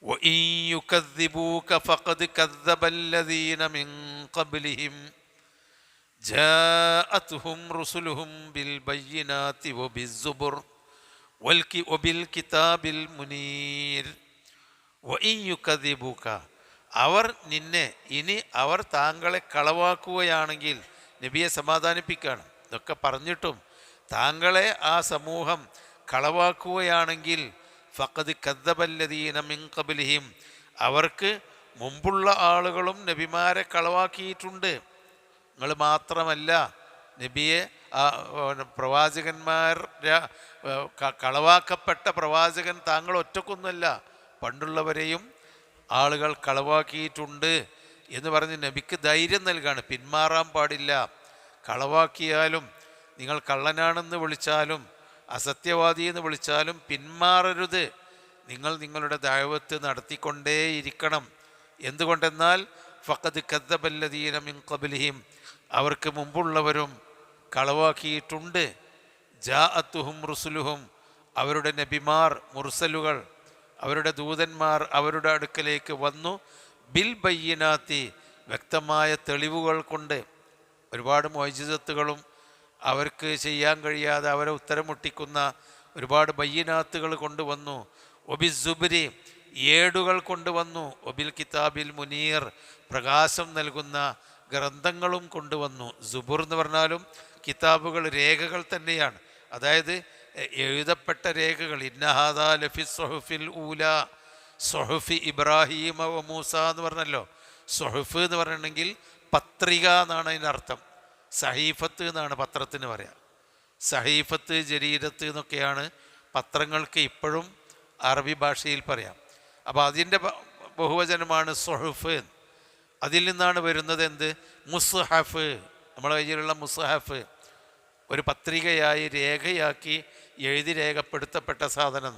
وَإِن يُكَذِّبُوكَ فَقَدْ كَذَّبَ الَّذِينَ مِن قَبْلِهِمْ جَاءَتْهُمْ رُسُلُهُم بِالْبَيِّنَاتِ وَبِالزُّبُرِ وَبِالْكِتَابِ الْمُنِيرِ وَإِن يُكَذِّبُوكَ അവർ നിന്നെ, ഇനി അവർ താങ്കളെ കളവാക്കുകയാണെങ്കിൽ, നബിയെ സമാധാനിപ്പിക്കുകയാണ്. ഇതൊക്കെ പറഞ്ഞിട്ടും താങ്കളെ ആ സമൂഹം കളവാക്കുകയാണെങ്കിൽ ഫഖദ് കദ്ദബല്ലദീന മിൻ ഖബ്ലിഹിം അവർക്ക് മുമ്പുള്ള ആളുകളും നബിമാരെ കളവാക്കിയിട്ടുണ്ട്. നിങ്ങൾ മാത്രമല്ല, നബിയെ പ്രവാചകന്മാരെ കളവാക്കപ്പെട്ട പ്രവാചകൻ താങ്കൾ ഒറ്റക്കൊന്നുമല്ല, പണ്ടുള്ളവരെയും ആളുകൾ കളവാക്കിയിട്ടുണ്ട് എന്ന് പറഞ്ഞ് നബിക്ക് ധൈര്യം നൽകാണ്. പിന്മാറാൻ പാടില്ല. കളവാക്കിയാലും നിങ്ങൾ കള്ളനാണെന്ന് വിളിച്ചാലും അസത്യവാദി എന്ന് വിളിച്ചാലും പിന്മാറരുത്. നിങ്ങൾ നിങ്ങളുടെ ദഅവത്ത് നടത്തിക്കൊണ്ടേയിരിക്കണം. എന്തുകൊണ്ടെന്നാൽ ഫഖദ് കദ്ദബല്ലദീന മിൻ ഖബ്ലിഹിം അവർക്ക് മുമ്പുള്ളവരും കളവാക്കിയിട്ടുണ്ട്. ജാഅത്തുഹും റുസുലുഹും അവരുടെ നബിമാർ, മുർസലുകൾ, അവരുടെ ദൂതന്മാർ അവരുടെ അടുക്കലേക്ക് വന്നു. ബിൽ ബയ്യിനാത്തി വ്യക്തമായ തെളിവുകൾ കൊണ്ട്, ഒരുപാട് മുഅ്ജിസത്തുകളും അവർക്ക് ചെയ്യാൻ കഴിയാതെ അവരെ ഉത്തരം മുട്ടിക്കുന്ന ഒരുപാട് ബയ്യിനാത്തുകൾ കൊണ്ടുവന്നു. ഒബിസുബരി ഏടുകൾ കൊണ്ടുവന്നു. ഒബിൽ കിതാബിൽ മുനീർ പ്രകാശം നൽകുന്ന ഗ്രന്ഥങ്ങളും കൊണ്ടുവന്നു. സുബുർ എന്ന് പറഞ്ഞാലും കിതാബുകൾ രേഖകൾ തന്നെയാണ്, അതായത് എഴുതപ്പെട്ട രേഖകൾ. ഇന്നഹാദാ ലഫി സുഹുഫിൽ ഊല സുഹുഫി ഇബ്രാഹീമ വ മൂസ എന്ന് പറഞ്ഞല്ലോ. സുഹുഫ് എന്ന് പറഞ്ഞിട്ടുണ്ടെങ്കിൽ പത്രിക എന്നാണ് അതിൻ്റെ അർത്ഥം. സഹീഫത്ത് എന്നാണ് പത്രത്തിന് പറയാം. സഹീഫത്ത്, ജരീദത്ത് എന്നൊക്കെയാണ് പത്രങ്ങൾക്ക് ഇപ്പോഴും അറബി ഭാഷയിൽ പറയാം. അപ്പോൾ അതിൻ്റെ ബഹുവചനമാണ് സുഹുഫ്. അതിൽ നിന്നാണ് വരുന്നത് എന്ത്? മുസ്ഹഫ്. നമ്മുടെ കയ്യിലുള്ള മുസ്ഹഫ് ഒരു പത്രികയായി രേഖയാക്കി എഴുതി രേഖപ്പെടുത്തപ്പെട്ട സാധനം.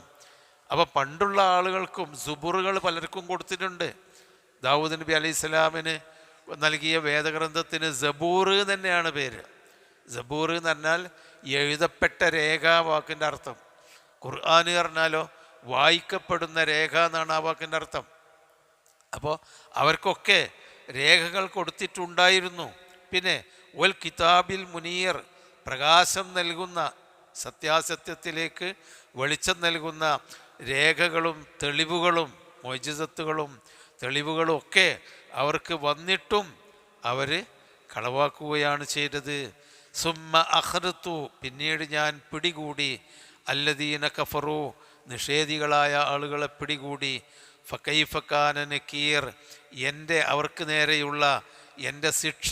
അപ്പോൾ പണ്ടുള്ള ആളുകൾക്കും സുബുറുകൾ പലർക്കും കൊടുത്തിട്ടുണ്ട്. ദാവൂദ് നബി അലൈഹി സ്വലാമിന് നൽകിയ വേദഗ്രന്ഥത്തിന് സബൂർ തന്നെയാണ് പേര്. സബൂർ എന്ന് പറഞ്ഞാൽ എഴുതപ്പെട്ട രേഖ വാക്കിൻ്റെ അർത്ഥം. ഖുർആൻ പറഞ്ഞാലോ വായിക്കപ്പെടുന്ന രേഖ എന്നാണ് ആ വാക്കിൻ്റെ അർത്ഥം. അപ്പോൾ അവർക്കൊക്കെ രേഖകൾ കൊടുത്തിട്ടുണ്ടായിരുന്നു. പിന്നെ വൽ കിതാബിൽ മുനീർ പ്രകാശം നൽകുന്ന, സത്യാസത്യത്തിലേക്ക് വെളിച്ചം നൽകുന്ന രേഖകളും തെളിവുകളും മുഅ്ജിസത്തുകളും തെളിവുകളും ഒക്കെ അവർക്ക് വന്നിട്ടും അവർ കളവാക്കുകയാണ് ചെയ്തത്. സുമ്മ അഖ്റതു പിന്നീട് ഞാൻ പിടികൂടി, അല്ലദീന കഫറു നിഷേധികളായ ആളുകളെ പിടികൂടി. ഫകൈഫ കാന നകീർ എൻ്റെ അവർക്ക് നേരെയുള്ള എൻ്റെ ശിക്ഷ.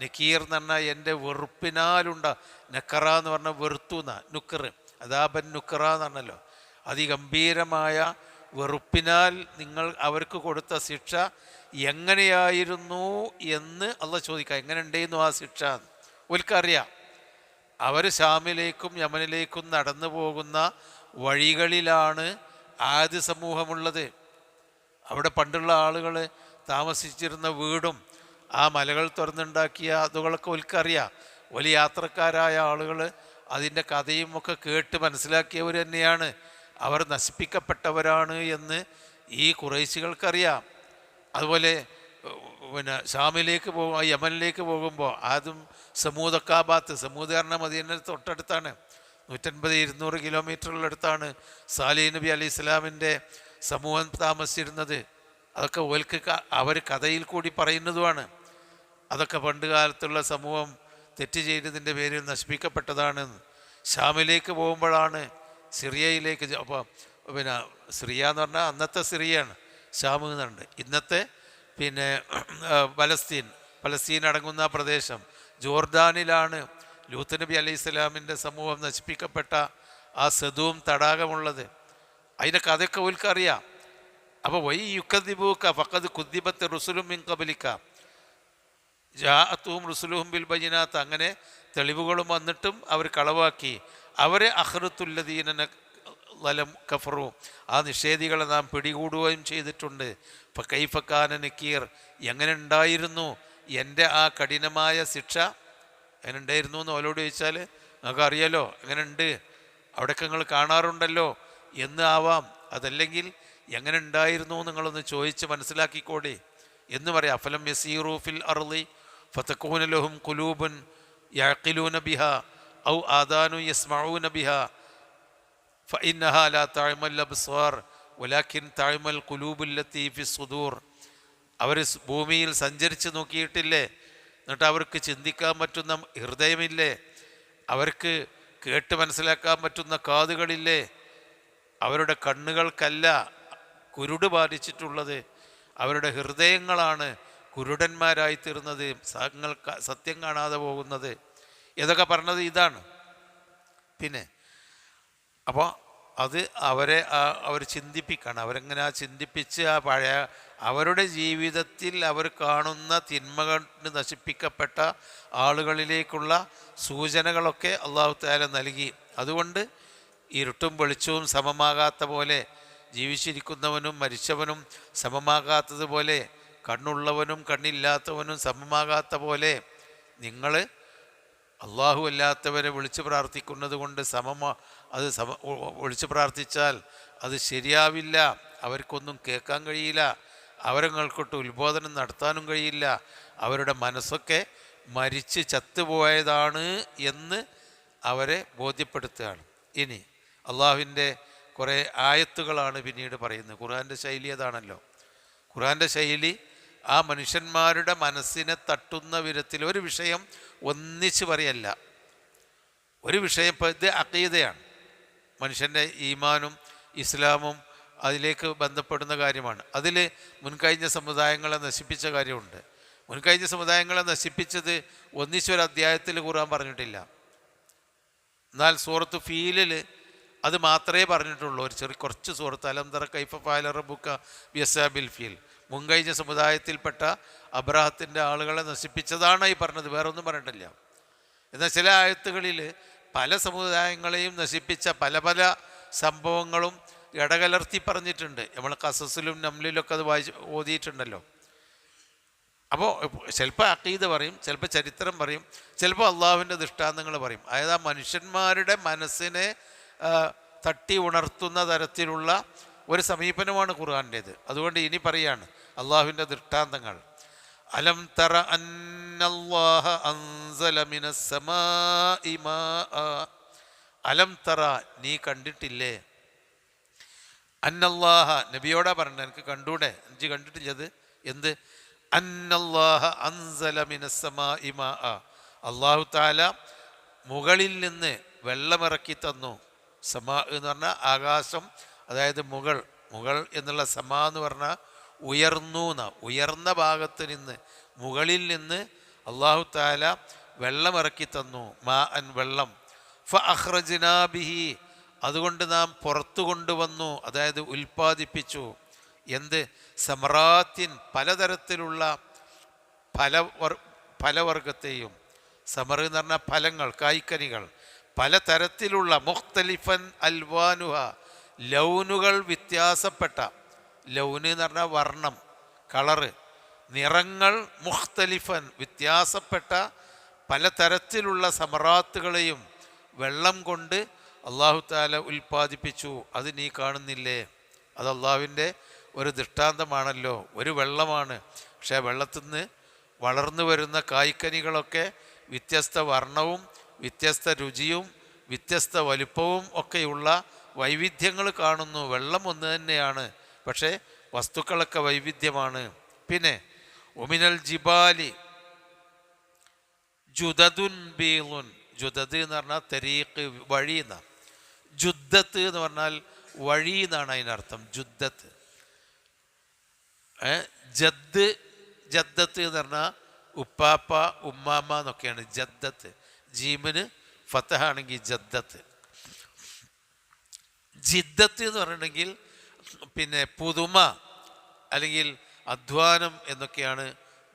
നക്കീർ എന്ന് പറഞ്ഞാൽ എൻ്റെ വെറുപ്പിനാലുണ്ട. നക്കറ എന്ന് പറഞ്ഞാൽ വെറുത്തുന്ന, നുക്കർ അദാബൻ നുക്കറ എന്ന് പറഞ്ഞല്ലോ. അതിഗംഭീരമായ വെറുപ്പിനാൽ നിങ്ങൾ അവർക്ക് കൊടുത്ത ശിക്ഷ എങ്ങനെയായിരുന്നു എന്ന് അള്ളാഹ് ചോദിക്കുക. എങ്ങനെ ഉണ്ടായിരുന്നു ആ ശിക്ഷ? ഓൽക്കറിയാം. അവർ ശാമിലേക്കും യമനിലേക്കും നടന്നു പോകുന്ന വഴികളിലാണ് ആദ്യ സമൂഹമുള്ളത്. അവിടെ പണ്ടുള്ള ആളുകൾ താമസിച്ചിരുന്ന വീടും ആ മലകൾ തുറന്നുണ്ടാക്കിയ അതുകളൊക്കെ ഓൽക്കറിയാം. വലിയ യാത്രക്കാരായ ആളുകൾ അതിൻ്റെ കഥയും ഒക്കെ കേട്ട് മനസ്സിലാക്കിയവർ തന്നെയാണ്. അവർ നശിപ്പിക്കപ്പെട്ടവരാണ് എന്ന് ഈ ഖുറൈശികൾക്കറിയാം. അതുപോലെ പിന്നെ ഷാമിലേക്ക് യമനിലേക്ക് പോകുമ്പോൾ ആദ്യം സമൂദക്കാബാത്ത്, സമൂദ് പറഞ്ഞ മദീന തൊട്ടടുത്താണ്, 150-200 കിലോമീറ്ററുകളടുത്താണ് സാലിഹ് നബി അലൈഹി ഇസ്ലാമിൻ്റെ സമൂഹം താമസിച്ചിരുന്നത്. അതൊക്കെ ഓൽക്ക് അവർ കഥയിൽ കൂടി പറയുന്നതുമാണ്. അതൊക്കെ പണ്ട് കാലത്തുള്ള സമൂഹം തെറ്റ് ചെയ്തതിൻ്റെ പേരിൽ നശിപ്പിക്കപ്പെട്ടതാണ്. ഷാമിലേക്ക് പോകുമ്പോഴാണ് സിറിയയിലേക്ക്, അപ്പോൾ പിന്നെ സിറിയ എന്ന് പറഞ്ഞാൽ അന്നത്തെ സിറിയയാണ്, ഷാം എന്നുണ്ട്. ഇന്നത്തെ പിന്നെ പലസ്തീൻ അടങ്ങുന്ന പ്രദേശം ജോർദാനിലാണ് ലൂത്ത് നബി അലൈഹി സ്വലാമിൻ്റെ സമൂഹം നശിപ്പിക്കപ്പെട്ട ആ സദൂം തടാകമുള്ളത്. അതിൻ്റെ കഥയൊക്കെ ഓൽക്കറിയാം. അപ്പോൾ വൈ യുക്കദിബൂക്ക ഫഖദ് കുദ്ദിബത്ത് റുസുലും മിൻ ഖബലിക ജാഅത്തുഹും റുസുലുഹും ബിൽ ബയ്യിനാത്ത്, അങ്ങനെ തെളിവുകളും വന്നിട്ടും അവർ കളവാക്കി. അവരെ അഖ്റത്തുല്ലദീന ലം കഫറു, ആ നിഷേധികളെ നാം പിടികൂടുകയും ചെയ്തിട്ടുണ്ട്. ഇപ്പം കൈഫക്കാന നക്കീർ, എങ്ങനെ ഉണ്ടായിരുന്നു എൻ്റെ ആ കഠിനമായ ശിക്ഷ, എങ്ങനെ ഉണ്ടായിരുന്നു എന്ന് അവരോട് ചോദിച്ചാൽ നിങ്ങൾക്ക് അറിയാലോ എങ്ങനെ ഉണ്ട്, അവിടെയൊക്കെ നിങ്ങൾ കാണാറുണ്ടല്ലോ എന്ന് ആവാം. അതല്ലെങ്കിൽ എങ്ങനെ ഉണ്ടായിരുന്നു നിങ്ങളൊന്ന് ചോദിച്ച് മനസ്സിലാക്കിക്കോടെ എന്ന് പറയാം. അഫലം യസീറു ഫിൽ അർളി ഫതകൂന ലഹും ഖുലൂബുൻ യഅഖിലൂന ബിഹാ ഔ ആദാനു യസ്മഊന ബിഹാ ഫഇന്നഹാ ലാ തഅമൽ അബ്സാർ വലാകിൻ തഅമൽ ഖുലൂബുല്ലത്തി ഫിസ് സുദൂർ. അവർ ഭൂമിയിൽ സഞ്ചരിച്ച് നോക്കിയിട്ടില്ലേ, എന്നിട്ട് അവർക്ക് ചിന്തിക്കാൻ പറ്റുന്ന ഹൃദയമില്ലേ, അവർക്ക് കേട്ട് മനസ്സിലാക്കാൻ പറ്റുന്ന കാതുകളില്ലേ, അവരുടെ കണ്ണുകൾക്കല്ല കുരുട് ബാധിച്ചിട്ടുള്ളത്, അവരുടെ ഹൃദയങ്ങളാണ് കുരുടന്മാരായി തീർന്നത്, സത്യം കാണാതെ പോകുന്നത്. ഇതൊക്കെ പറഞ്ഞത് ഇതാണ്. പിന്നെ അപ്പോൾ അത് അവർ ചിന്തിപ്പിക്കണം. അവരെങ്ങനെ ചിന്തിപ്പിച്ച് ആ പഴയ അവരുടെ ജീവിതത്തിൽ അവർ കാണുന്ന തിന്മകൾ നശിപ്പിക്കപ്പെട്ട ആളുകളിലേക്കുള്ള സൂചനകളൊക്കെ അള്ളാഹു തആല നൽകി. അതുകൊണ്ട് ഇരുട്ടും വെളിച്ചവും സമമാകാത്ത പോലെ, ജീവിച്ചിരിക്കുന്നവനും മരിച്ചവനും സമമാകാത്തതുപോലെ, കണ്ണുള്ളവനും കണ്ണില്ലാത്തവനും സമമാകാത്ത പോലെ, നിങ്ങൾ അള്ളാഹു അല്ലാത്തവരെ വിളിച്ച് പ്രാർത്ഥിക്കുന്നത് കൊണ്ട് വിളിച്ച് പ്രാർത്ഥിച്ചാൽ അത് ശരിയാവില്ല. അവർക്കൊന്നും കേൾക്കാൻ കഴിയില്ല, അവരങ്ങൾക്കൊട്ട് ഉത്ബോധനം നടത്താനും കഴിയില്ല. അവരുടെ മനസ്സൊക്കെ മരിച്ച് ചത്തുപോയതാണ് എന്ന് അവരെ ബോധ്യപ്പെടുത്തുകയാണ്. ഇനി അള്ളാഹുവിൻ്റെ കുറേ ആയത്തുകളാണ് പിന്നീട് പറയുന്നത്. ഖുർആൻ്റെ ശൈലി അതാണല്ലോ. ഖുർആൻ്റെ ശൈലി ആ മനുഷ്യന്മാരുടെ മനസ്സിനെ തട്ടുന്ന വിധത്തിൽ ഒരു വിഷയം ഒന്നിച്ച് പറയല്ല. ഒരു വിഷയം ഇപ്പോൾ ഇത് അഖീദയാണ്, മനുഷ്യൻ്റെ ഈമാനും ഇസ്ലാമും അതിലേക്ക് ബന്ധപ്പെടുന്ന കാര്യമാണ്. അതിൽ മുൻകഴിഞ്ഞ സമുദായങ്ങളെ നശിപ്പിച്ച കാര്യമുണ്ട്. മുൻകഴിഞ്ഞ സമുദായങ്ങളെ നശിപ്പിച്ചത് ഒന്നിച്ചൊരു അധ്യായത്തിൽ ഖുർആൻ പറഞ്ഞിട്ടില്ല. എന്നാൽ സൂറത്ത് ഫീലിൽ അത് മാത്രമേ പറഞ്ഞിട്ടുള്ളൂ. ഒരു കുറച്ച് സൂറത്ത് അലം തറ കൈഫ ഫഅല റബ്ബുക ബിഅസ്ഹാബിൽ ഫീൽ, മുൻകഴിഞ്ഞ സമുദായത്തിൽപ്പെട്ട അബ്രാഹത്തിൻ്റെ ആളുകളെ നശിപ്പിച്ചതാണ് ഈ പറഞ്ഞത്, വേറെ ഒന്നും പറഞ്ഞിട്ടില്ല. എന്നാൽ ചില ആയത്തുകളിൽ പല സമുദായങ്ങളെയും നശിപ്പിച്ച പല പല സംഭവങ്ങളും ഇടകലർത്തി പറഞ്ഞിട്ടുണ്ട്. നമ്മൾ ഖസസിലും നംലിലൊക്കെ അത് ഓതിയിട്ടുണ്ടല്ലോ. അപ്പോൾ ചിലപ്പോൾ അഖീദ പറയും, ചിലപ്പോൾ ചരിത്രം പറയും, ചിലപ്പോൾ അള്ളാഹുവിൻ്റെ ദൃഷ്ടാന്തങ്ങൾ പറയും. അതായത് ആ മനുഷ്യന്മാരുടെ മനസ്സിനെ തട്ടി ഉണർത്തുന്ന തരത്തിലുള്ള ഒരു സമീപനമാണ് ഖുർആൻ്റേത്. അതുകൊണ്ട് ഇനി പറയാണ് അള്ളാഹുവിൻ്റെ ദൃഷ്ടാന്തങ്ങൾ. അലം തറ അന്നല്ലാഹ അൻസല മിനസ് സമാഇ മാഅ, അലം തറ നീ കണ്ടിട്ടില്ലേ, അന്നല്ലാഹ നബിയോടാ പറഞ്ഞത്, എനിക്ക് കണ്ടൂടെ, എനിക്ക് കണ്ടിട്ടില്ലത് എന്ത്, അന്നല്ലാഹ അൻസല മിനസ് സമാഇ മാഅ, അല്ലാഹു തആല മുകളിൽ നിന്ന് വെള്ളമിറക്കി തന്നു. സമാ എന്ന് പറഞ്ഞാൽ ആകാശം, അതായത് മുകൾ എന്നുള്ള സമാ എന്ന് പറഞ്ഞാൽ ഉയർന്നു എന്ന, ഉയർന്ന ഭാഗത്ത് നിന്ന് മുകളിൽ നിന്ന് അല്ലാഹു തആല വെള്ളമിറക്കി തന്നു. മാ അൻ വെള്ളം, ഫഅഖ്റജ്നാ ബിഹി അതുകൊണ്ട് നാം പുറത്തു കൊണ്ടുവന്നു, അതായത് ഉൽപ്പാദിപ്പിച്ചു. എന്ത്, സമറാത്തിൻ പലതരത്തിലുള്ള ഫലവർഗത്തെയും, സമർ എന്ന് പറഞ്ഞാൽ ഫലങ്ങൾ, കായ്ക്കനികൾ, പലതരത്തിലുള്ള മുഖ്തലിഫൻ അൽവാനുഹ ലൗനുകൾ വ്യത്യാസപ്പെട്ട, ലൗന് എന്ന് പറഞ്ഞാൽ വർണ്ണം, കളറ്, നിറങ്ങൾ, മുഖ്തലിഫൻ വ്യത്യാസപ്പെട്ട പലതരത്തിലുള്ള സമറാത്തുകളെയും വെള്ളം കൊണ്ട് അള്ളാഹു താല ഉൽപ്പാദിപ്പിച്ചു, അത് നീ കാണുന്നില്ലേ? അത് അള്ളാഹുവിൻ്റെ ഒരു ദൃഷ്ടാന്തമാണല്ലോ. ഒരു വെള്ളമാണ്, പക്ഷേ വെള്ളത്തിൽ നിന്ന് വളർന്നു വരുന്ന കായ്ക്കനികളൊക്കെ വ്യത്യസ്ത വർണ്ണവും വ്യത്യസ്ത രുചിയും വ്യത്യസ്ത വലുപ്പവും ഒക്കെയുള്ള വൈവിധ്യങ്ങൾ കാണുന്നു. വെള്ളം ഒന്ന് തന്നെയാണ്, പക്ഷേ വസ്തുക്കളൊക്കെ വൈവിധ്യമാണ്. പിന്നെ ഒമിനൽ ജിബാലി ജുദതുൻ ബീലുൻ, ജുദത് എന്ന് പറഞ്ഞാൽ തെരീഖ്, വഴി എന്നാണ്. ജുദ്ദത്ത് എന്ന് പറഞ്ഞാൽ വഴി എന്നാണ് അതിനർത്ഥം. ജുദ്ദത്ത്, ജദ്, ജദ്ദത്ത് എന്ന് പറഞ്ഞാൽ ഉപ്പാപ്പ ഉമ്മാമ്മ എന്നൊക്കെയാണ് ജദ്ദത്ത്. ജീമിന് ഫത്തഹാണെങ്കിൽ ജദ്ദത്ത്. ജിദ്ദത്ത് എന്ന് പറഞ്ഞിട്ടുണ്ടെങ്കിൽ പിന്നെ പുതുമ അല്ലെങ്കിൽ അധ്വാനം എന്നൊക്കെയാണ്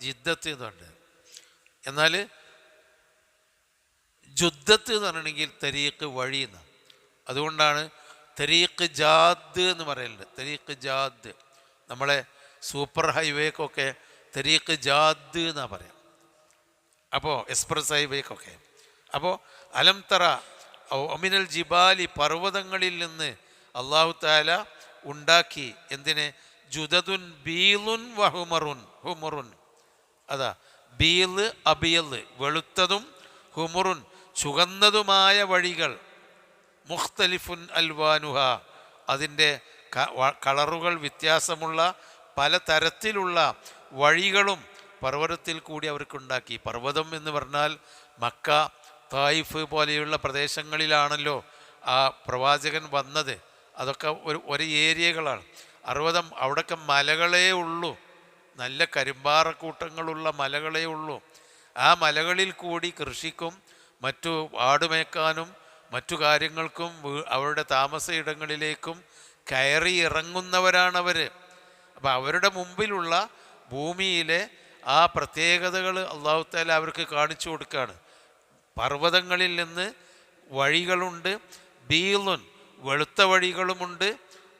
ജിദ്ദത്ത് എന്ന് പറഞ്ഞത്. എന്നാൽ ജുദ്ദത്ത് എന്ന് പറഞ്ഞിട്ടുണ്ടെങ്കിൽ തരീഖ്, വഴി എന്നാണ്. അതുകൊണ്ടാണ് തരീഖ് ജാദ് എന്ന് പറയുന്നത്. തരീഖ് ജാദ്, നമ്മളെ സൂപ്പർ ഹൈവേക്കൊക്കെ തരീഖ് ജാദ് എന്നാണ് പറയാം. അപ്പോൾ എക്സ്പ്രസ് ഹൈവേക്കൊക്കെ. അപ്പോൾ അലം തറ ഒമിനൽ ജിബാലി, പർവ്വതങ്ങളിൽ നിന്ന് അള്ളാഹു താല ഉണ്ടാക്കി. എന്തിനെ? ജുദതുൻ ബീലുൻ വഹുമറുൻ, ഹുമുറുൻ. അതാ ബീല് അബിയല്, വെളുത്തതും ഹുമുറുൻ ചുവന്നതുമായ വഴികൾ. മുഖ്തലിഫുൻ അൽവാനുഹ, അതിൻ്റെ കളറുകൾ വ്യത്യാസമുള്ള പല തരത്തിലുള്ള വഴികളും പർവ്വതത്തിൽ കൂടി അവർക്കുണ്ടാക്കി. പർവ്വതം എന്ന് പറഞ്ഞാൽ മക്ക, തായിഫ് പോലെയുള്ള പ്രദേശങ്ങളിലാണല്ലോ ആ പ്രവാചകൻ വന്നത്. അതൊക്കെ ഒരു ഏരിയകളാണ്. അവിടെയൊക്കെ മലകളേ ഉള്ളൂ, നല്ല കരിമ്പാറക്കൂട്ടങ്ങളുള്ള മലകളേ ഉള്ളൂ. ആ മലകളിൽ കൂടി കൃഷിക്കും മറ്റു ആടുമേക്കാനും മറ്റു കാര്യങ്ങൾക്കും അവരുടെ താമസ ഇടങ്ങളിലേക്കും കയറി ഇറങ്ങുന്നവരാണവർ. അപ്പം അവരുടെ മുമ്പിലുള്ള ഭൂമിയിലെ ആ പ്രത്യേകതകൾ അള്ളാഹു തആല അവർക്ക് കാണിച്ചു കൊടുക്കുകയാണ്. പർവ്വതങ്ങളിൽ നിന്ന് വഴികളുണ്ട്, ബീലുൻ വെളുത്ത വഴികളുമുണ്ട്,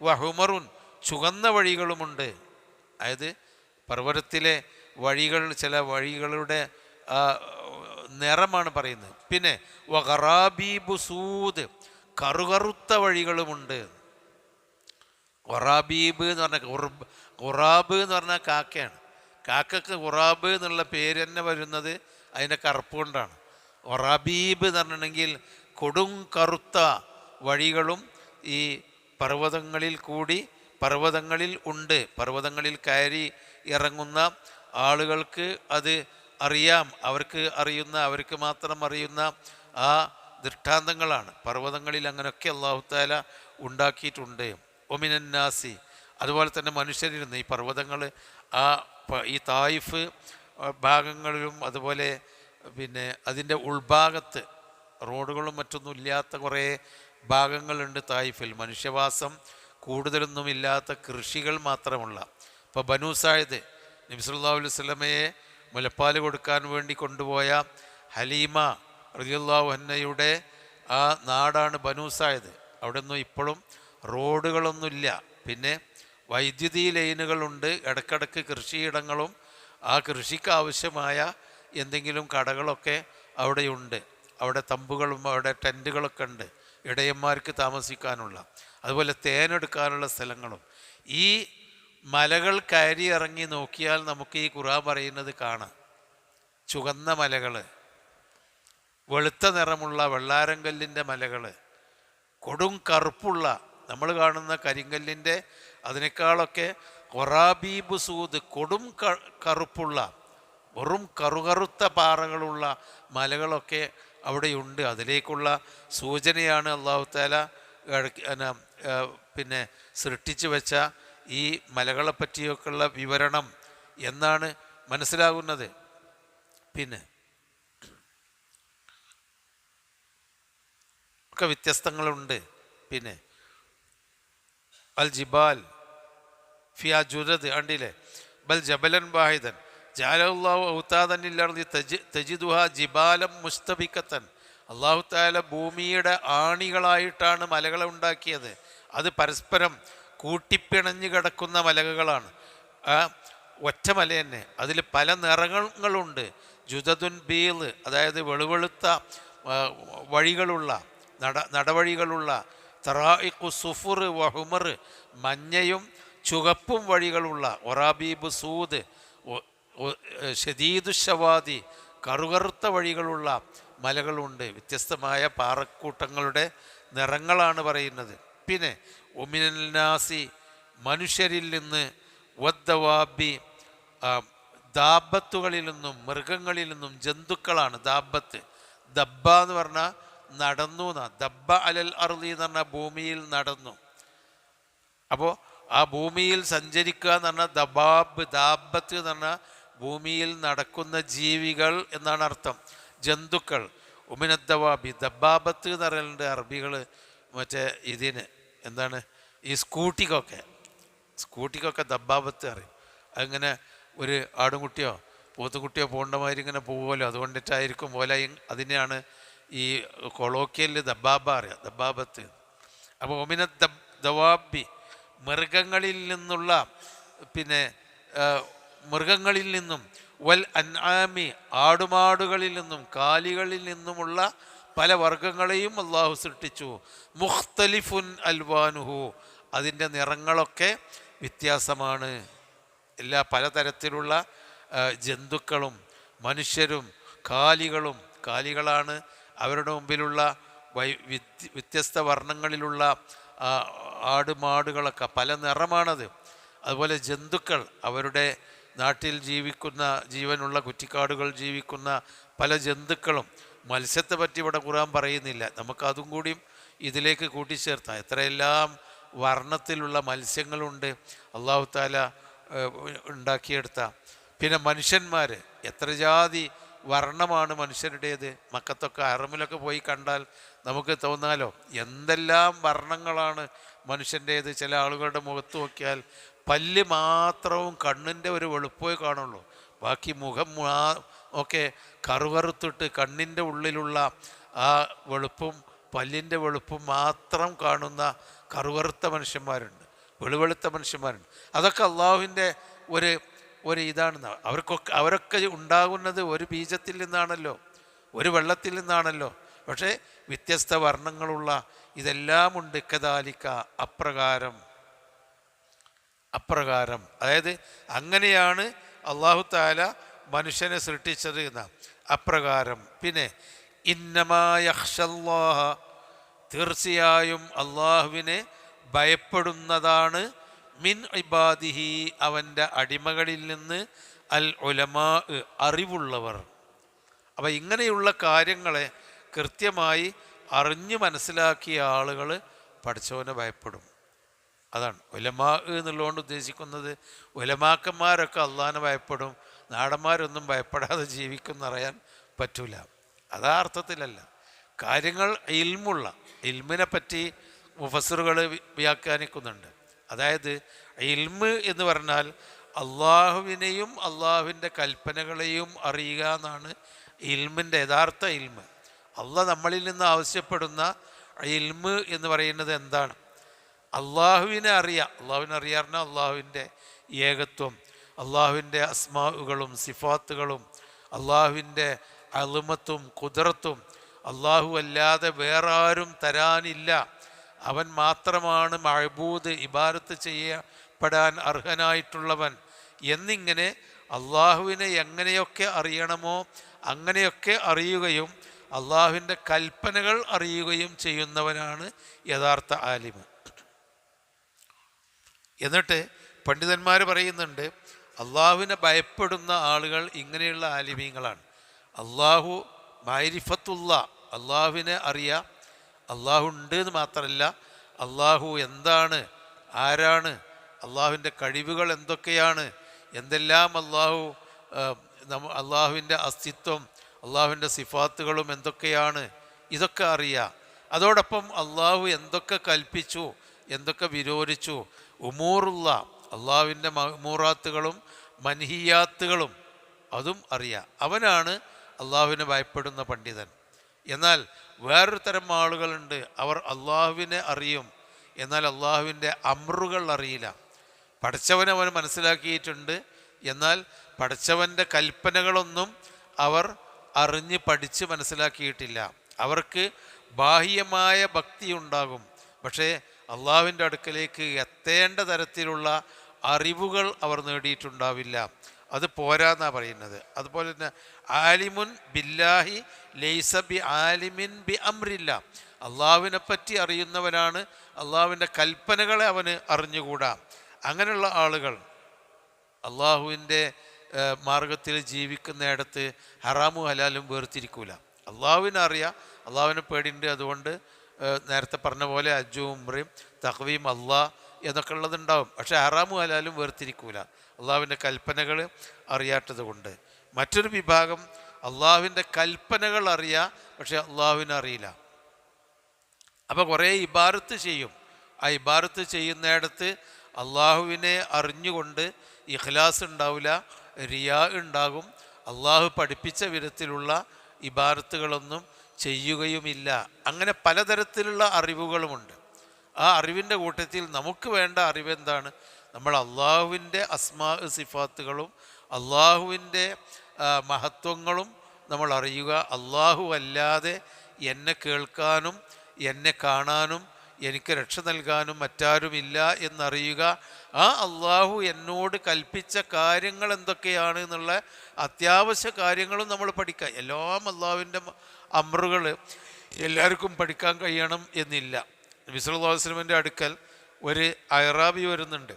വഹുമറുൻ ചുവന്ന വഴികളുമുണ്ട്. അതായത് പർവ്വതത്തിലെ വഴികൾ, ചില വഴികളുടെ നിറമാണ് പറയുന്നത്. പിന്നെ വഖറാബീബു സൂദ്, കറുകറുത്ത വഴികളുമുണ്ട്. ഖുറാബീബ് എന്ന് പറഞ്ഞാൽ ഖുറാബ് എന്ന് പറഞ്ഞാൽ കാക്കയാണ്. കാക്കക്ക് ഖുറാബ് എന്നുള്ള പേര് തന്നെ വരുന്നത് അതിൻ്റെ കറുപ്പ് കൊണ്ടാണ്. ഖുറാബീബ് എന്ന് പറഞ്ഞിട്ടുണ്ടെങ്കിൽ കൊടും കറുത്ത വഴികളും ഈ പർവ്വതങ്ങളിൽ ഉണ്ട്. പർവ്വതങ്ങളിൽ കയറി ഇറങ്ങുന്ന ആളുകൾക്ക് അത് അറിയാം. അവർക്ക് മാത്രം അറിയുന്ന ആ ദൃഷ്ടാന്തങ്ങളാണ്. പർവ്വതങ്ങളിൽ അങ്ങനെയൊക്കെ അല്ലാഹു തആല ഉണ്ടാക്കിയിട്ടുണ്ട്. ഒമിനന്നാസി, അതുപോലെ തന്നെ മനുഷ്യരിരുന്ന് ഈ പർവ്വതങ്ങൾ ഈ തായിഫ് ഭാഗങ്ങളിലും അതുപോലെ പിന്നെ അതിൻ്റെ ഉൾഭാഗത്ത് റോഡുകളും മറ്റൊന്നും ഇല്ലാത്ത കുറേ ഭാഗങ്ങളുണ്ട് തായിഫിൽ. മനുഷ്യവാസം കൂടുതലൊന്നുമില്ലാത്ത കൃഷികൾ മാത്രമുള്ള. ഇപ്പോൾ ബനൂ സായിദ്, നബി സല്ലല്ലാഹു അലൈഹി വസല്ലമയെ മുലപ്പാൽ കൊടുക്കാൻ വേണ്ടി കൊണ്ടുപോയ ഹലീമ റളിയല്ലാഹു അൻഹയുടെ ആ നാടാണ് ബനൂ സായിദ്. അവിടെ ഒന്നും ഇപ്പോഴും റോഡുകളൊന്നുമില്ല. പിന്നെ വൈദ്യുതി ലൈനുകളുണ്ട്, ഇടയ്ക്കിടയ്ക്ക് കൃഷിയിടങ്ങളും ആ കൃഷിക്ക് ആവശ്യമായ എന്തെങ്കിലും കടകളൊക്കെ അവിടെയുണ്ട്. അവിടെ തമ്പുകളും അവിടെ ടെൻറ്റുകളൊക്കെ ഉണ്ട്, ഇടയന്മാർക്ക് താമസിക്കാനുള്ള. അതുപോലെ തേനെടുക്കാനുള്ള സ്ഥലങ്ങളും. ഈ മലകൾ കയറി ഇറങ്ങി നോക്കിയാൽ നമുക്ക് ഈ ഖുർആൻ പറയുന്നത് കാണാം. ചുവന്ന മലകൾ, വെളുത്ത നിറമുള്ള വെള്ളാരങ്കല്ലിൻ്റെ മലകൾ, കൊടും കറുപ്പുള്ള നമ്മൾ കാണുന്ന കരിങ്കല്ലിൻ്റെ അതിനേക്കാളൊക്കെ ഖുറാബീബ് സൂദ്, കൊടും കറുപ്പുള്ള വെറും കറുകറുത്ത പാറകളുള്ള മലകളൊക്കെ അവിടെയുണ്ട്. അതിലേക്കുള്ള സൂചനയാണ് അല്ലാഹു തആല പിന്നെ സൃഷ്ടിച്ചു വെച്ച ഈ മലകളെ പറ്റിയൊക്കെയുള്ള വിവരണം എന്നാണ് മനസ്സിലാകുന്നത്. പിന്നെ ഒക്കെ വ്യത്യസ്തങ്ങളുണ്ട്. പിന്നെ അൽ ജിബാൽ ഫിയാ ജുദദ് കണ്ടില്ലേ, ബൽ ജബലൻ വാഹിദൻ ജഅലല്ലാഹു ഔതാദൻ ലിൽ അർദി തജിദുഹാ ജിബാലൻ മുസ്തബികത്തൻ. അല്ലാഹു തആല ഭൂമിയുടെ ആണികളായിട്ടാണ് മലകളെ ഉണ്ടാക്കിയത്. അത് പരസ്പരം കൂട്ടിപ്പിണഞ്ഞു കിടക്കുന്ന മലകളാണ്. ഒറ്റ മല തന്നെ, അതിൽ പല നിറങ്ങളുണ്ട്. ജുദദുൻ ബീൽ, അതായത് വെളുവെളുത്ത വഴികളുള്ള നടവഴികളുള്ള തറായിഖു സുഫുർ വഹുമർ മഞ്ഞയും ചുവപ്പും വഴികളുള്ള ഒറാബീബ് സൂദ് ഷദീദു ഷവാദി കറുകറുത്ത വഴികളുള്ള മലകളുണ്ട്. വ്യത്യസ്തമായ പാറക്കൂട്ടങ്ങളുടെ നിറങ്ങളാണ് പറയുന്നത്. പിന്നെ ഒമിനൽനാസി മനുഷ്യരിൽ നിന്ന് വദ്ദവാബി ദാബത്തുകളിൽ നിന്നും മൃഗങ്ങളിൽ നിന്നും ജന്തുക്കളാണ് ദാബത്ത്. ദബ്ബ എന്ന് പറഞ്ഞാൽ നടന്നു എന്നാ. ദബ്ബ അലൽ അർളി എന്ന് പറഞ്ഞാൽ ഭൂമിയിൽ നടന്നു. അപ്പോൾ ആ ഭൂമിയിൽ സഞ്ചരിക്കുക എന്ന് പറഞ്ഞാൽ ദാബത്ത് എന്ന് പറഞ്ഞാൽ ഭൂമിയിൽ നടക്കുന്ന ജീവികൾ എന്നാണ് അർത്ഥം, ജന്തുക്കൾ. ഉമിനദ്ദവാബി ദബ്ബാബത്ത് എന്ന് പറയുന്നുണ്ട് അറബികൾ. മറ്റേ ഇതിന് എന്താണ് ഈ സ്കൂട്ടിക്കൊക്കെ ദബ്ബാബത്ത് അറിയും. അങ്ങനെ ഒരു ആടുംകുട്ടിയോ പോത്തുകുട്ടിയോ പോകേണ്ട മാതിരി ഇങ്ങനെ പോകുമല്ലോ, അതുകൊണ്ടിട്ടായിരിക്കും പോലെ അതിനെയാണ് ഈ കൊളോക്കിയലിൽ ദബ്ബാബ അറിയാം, ദബ്ബാബത്ത്. അപ്പോൾ ഒമിന ദവാബി മൃഗങ്ങളിൽ നിന്നുള്ള പിന്നെ മൃഗങ്ങളിൽ നിന്നും വൽ അൻആമി ആടുമാടുകളിൽ നിന്നും കാലികളിൽ നിന്നുമുള്ള പല വർഗങ്ങളെയും അള്ളാഹു സൃഷ്ടിച്ചു. മുഖ്തലിഫുൻ അൽവാനുഹു അതിൻ്റെ നിറങ്ങളൊക്കെ വ്യത്യാസമാണ്. എല്ലാ പലതരത്തിലുള്ള ജന്തുക്കളും മനുഷ്യരും കാലികളാണ് അവരുടെ മുമ്പിലുള്ള വ്യത്യസ്ത വർണ്ണങ്ങളിലുള്ള ആടുമാടുകളൊക്കെ പല നിറമാണത്. അതുപോലെ ജന്തുക്കൾ അവരുടെ നാട്ടിൽ ജീവനുള്ള കുറ്റിക്കാടുകൾ ജീവിക്കുന്ന പല ജന്തുക്കളും. മത്സ്യത്തെ പറ്റി ഇവിടെ ഖുർആൻ പറയുന്നില്ല, നമുക്കതും കൂടിയും ഇതിലേക്ക് കൂട്ടിച്ചേർത്താം. എത്രയെല്ലാം വർണ്ണത്തിലുള്ള മത്സ്യങ്ങളുണ്ട് അല്ലാഹു തആല ഉണ്ടാക്കിയെടുത്ത. പിന്നെ മനുഷ്യന്മാർ എത്ര ജാതി വർണ്ണമാണ് മനുഷ്യരുടേത്. മക്കത്തൊക്കെ ഹറമിലൊക്കെ പോയി കണ്ടാൽ നമുക്ക് തോന്നാലോ എന്തെല്ലാം വർണ്ണങ്ങളാണ് മനുഷ്യൻ്റേത്. ചില ആളുകളുടെ മുഖത്ത് നോക്കിയാൽ പല്ല് മാത്രവും കണ്ണിൻ്റെ ഒരു വെളുപ്പേ കാണുള്ളൂ, ബാക്കി മുഖം ഒക്കെ കറുകറുത്തിട്ട് കണ്ണിൻ്റെ ഉള്ളിലുള്ള ആ വെളുപ്പും പല്ലിൻ്റെ വെളുപ്പും മാത്രം കാണുന്ന കറുകറുത്ത മനുഷ്യന്മാരുണ്ട്, വെളുവെളുത്ത മനുഷ്യന്മാരുണ്ട്. അതൊക്കെ അള്ളാഹുവിൻ്റെ ഒരു ഇതാണെന്ന്. അവരൊക്കെ ഉണ്ടാകുന്നത് ഒരു ബീജത്തിൽ നിന്നാണല്ലോ, ഒരു വെള്ളത്തിൽ നിന്നാണല്ലോ. പക്ഷേ വ്യത്യസ്ത വർണ്ണങ്ങളുള്ള ഇതെല്ലാം ഉണ്ട്. കദാലിക അപ്രകാരം അതായത് അങ്ങനെയാണ് അല്ലാഹു തആല മനുഷ്യനെ സൃഷ്ടിച്ചത് എന്ന അപ്രകാരം. പിന്നെ ഇന്നമാ യഖ്ഷല്ലാഹ തീർച്ചയായും അള്ളാഹുവിനെ ഭയപ്പെടുന്നതാണ് മിൻ ഇബാദിഹി അവൻ്റെ അടിമകളിൽ നിന്ന് അൽ ഉലമാ അറിവുള്ളവർ. അപ്പം ഇങ്ങനെയുള്ള കാര്യങ്ങളെ കൃത്യമായി അറിഞ്ഞു മനസ്സിലാക്കിയ ആളുകൾ പടച്ചവനെ ഭയപ്പെടും. അതാണ് ഉലമാ എന്നുള്ളതുകൊണ്ട് ഉദ്ദേശിക്കുന്നത്. ഉലമാക്കന്മാരൊക്കെ അള്ളാഹിനെ ഭയപ്പെടും, നാടന്മാരൊന്നും ഭയപ്പെടാതെ ജീവിക്കുമെന്നറിയാൻ പറ്റൂല. അതാ അർത്ഥത്തിലല്ല. കാര്യങ്ങൾ ഇൽമിനെ പറ്റി മുഫസ്സിറുകൾ വ്യാഖ്യാനിക്കുന്നുണ്ട്. അതായത് ഇൽമ് എന്ന് പറഞ്ഞാൽ അള്ളാഹുവിനെയും അള്ളാഹുവിൻ്റെ കൽപ്പനകളെയും അറിയുക എന്നാണ് ഇൽമിൻ്റെ യഥാർത്ഥ ഇൽമ്. അള്ളാഹ് നമ്മളിൽ നിന്ന് ആവശ്യപ്പെടുന്ന ഇൽമ് എന്ന് പറയുന്നത് എന്താണ്? അള്ളാഹുവിനെ അറിയാറിഞ്ഞാൽ അള്ളാഹുവിൻ്റെ ഏകത്വം, അള്ളാഹുവിൻ്റെ അസ്മാഉകളും സിഫാത്തുകളും അള്ളാഹുവിൻ്റെ അളുമത്തും കുദറത്തും അള്ളാഹു അല്ലാതെ വേറെ ആരും തരാനില്ല, അവൻ മാത്രമാണ് മഅബൂദ് ഇബാദത്ത് ചെയ്യപ്പെടാൻ അർഹനായിട്ടുള്ളവൻ എന്നിങ്ങനെ അള്ളാഹുവിനെ എങ്ങനെയൊക്കെ അറിയണമോ അങ്ങനെയൊക്കെ അറിയുകയും അള്ളാഹുവിൻ്റെ കൽപ്പനകൾ അറിയുകയും ചെയ്യുന്നവനാണ് യഥാർത്ഥ ആലിമ്. എന്നിട്ട് പണ്ഡിതന്മാർ പറയുന്നുണ്ട് അള്ളാഹുവിനെ ഭയപ്പെടുന്ന ആളുകൾ ഇങ്ങനെയുള്ള ആലിമീങ്ങളാണ്. അള്ളാഹു മാരിഫത്തുള്ള അള്ളാഹുവിനെ അറിയാം, അള്ളാഹു ഉണ്ട് എന്ന് മാത്രമല്ല അള്ളാഹു എന്താണ്, ആരാണ്, അള്ളാഹുവിൻ്റെ കഴിവുകൾ എന്തൊക്കെയാണ്, എന്തെല്ലാം അള്ളാഹുവിൻ്റെ അസ്തിത്വം അള്ളാഹുവിൻ്റെ സിഫാത്തുകളും എന്തൊക്കെയാണ്, ഇതൊക്കെ അറിയാം. അതോടൊപ്പം അള്ളാഹു എന്തൊക്കെ കൽപ്പിച്ചു എന്തൊക്കെ വിരോധിച്ചു ഉമൂറുള്ള അള്ളാഹുവിൻ്റെ മഅ്മൂറാത്തുകളും മൻഹിയാത്തുകളും അതും അറിയാം. അവനാണ് അള്ളാഹുവിനെ ഭയപ്പെടുന്ന പണ്ഡിതൻ. എന്നാൽ വേറൊരു തരം ആളുകളുണ്ട്, അവർ അള്ളാഹുവിനെ അറിയും എന്നാൽ അള്ളാഹുവിൻ്റെ അമ്രുകൾ അറിയില്ല. പടച്ചവനെ അവൻ മനസ്സിലാക്കിയിട്ടുണ്ട്, എന്നാൽ പടച്ചവൻ്റെ കൽപ്പനകളൊന്നും അവർ അറിഞ്ഞ് പഠിച്ച് മനസ്സിലാക്കിയിട്ടില്ല. അവർക്ക് ബാഹ്യമായ ഭക്തി ഉണ്ടാകും, പക്ഷേ അള്ളാഹുവിൻ്റെ അടുക്കലേക്ക് എത്തേണ്ട തരത്തിലുള്ള അറിവുകൾ അവർ നേടിയിട്ടുണ്ടാവില്ല. അത് പോരാന്നാണ് പറയുന്നത്. അതുപോലെ തന്നെ ആലിമുൻ ബില്ലാഹി ലൈസ ബി ആലിമിൻ ബി അംറില്ല, അള്ളാഹുവിനെ പറ്റി അറിയുന്നവനാണ്, അള്ളാഹുവിൻ്റെ കൽപ്പനകളെ അവന് അറിഞ്ഞുകൂടാ. അങ്ങനെയുള്ള ആളുകൾ അള്ളാഹുവിൻ്റെ മാർഗത്തിൽ ജീവിക്കുന്നിടത്ത് ഹറാമും ഹലാലും വേർതിരിക്കൂല. അള്ളാഹുവിനെ അറിയാം, അള്ളാഹുവിനെ പേടിയുണ്ട്, അതുകൊണ്ട് നേരത്തെ പറഞ്ഞ പോലെ അജ്ജും ഉംറയും തഖ്വീം അള്ളാഹ് എന്നൊക്കെ ഉള്ളതുണ്ടാവും. പക്ഷേ ഹറാമും ഹലാലും വേർതിരിക്കൂല, അള്ളാഹുവിൻ്റെ കൽപ്പനകൾ അറിയാത്തത് കൊണ്ട്. മറ്റൊരു വിഭാഗം അള്ളാഹുവിൻ്റെ കൽപ്പനകൾ അറിയാം, പക്ഷെ അള്ളാഹുവിനെ അറിയില്ല. അപ്പോൾ കുറേ ഇബാറത്ത് ചെയ്യും. ആ ഇബാറത്ത് ചെയ്യുന്നിടത്ത് അള്ളാഹുവിനെ അറിഞ്ഞുകൊണ്ട് ഇഖ്ലാസ് ഉണ്ടാവില്ല, റിയാ ഉണ്ടാകും. അള്ളാഹു പഠിപ്പിച്ച വിധത്തിലുള്ള ഇബാറത്തുകളൊന്നും ചെയ്യുകയുമില്ല. അങ്ങനെ പലതരത്തിലുള്ള അറിവുകളുമുണ്ട്. ആ അറിവിൻ്റെ കൂട്ടത്തിൽ നമുക്ക് വേണ്ട അറിവെന്താണ്? നമ്മൾ അള്ളാഹുവിൻ്റെ അസ്മാ സിഫാത്തുകളും അള്ളാഹുവിൻ്റെ മഹത്വങ്ങളും നമ്മൾ അറിയുക. അള്ളാഹു അല്ലാതെ എന്നെ കേൾക്കാനും എന്നെ കാണാനും എനിക്ക് രക്ഷ നൽകാനും മറ്റാരുമില്ല എന്നറിയുക. ആ അള്ളാഹു എന്നോട് കൽപ്പിച്ച കാര്യങ്ങൾ എന്തൊക്കെയാണ് എന്നുള്ള അത്യാവശ്യ കാര്യങ്ങളും നമ്മൾ പഠിക്കുക. എല്ലാം അള്ളാഹുവിൻ്റെ അമ്രുകൾ എല്ലാവർക്കും പഠിക്കാൻ കഴിയണം എന്നില്ല. നബി സല്ലല്ലാഹു അലൈഹി വസല്ലമയുടെ അടുക്കൽ ഒരു അയറാബി വരുന്നുണ്ട്.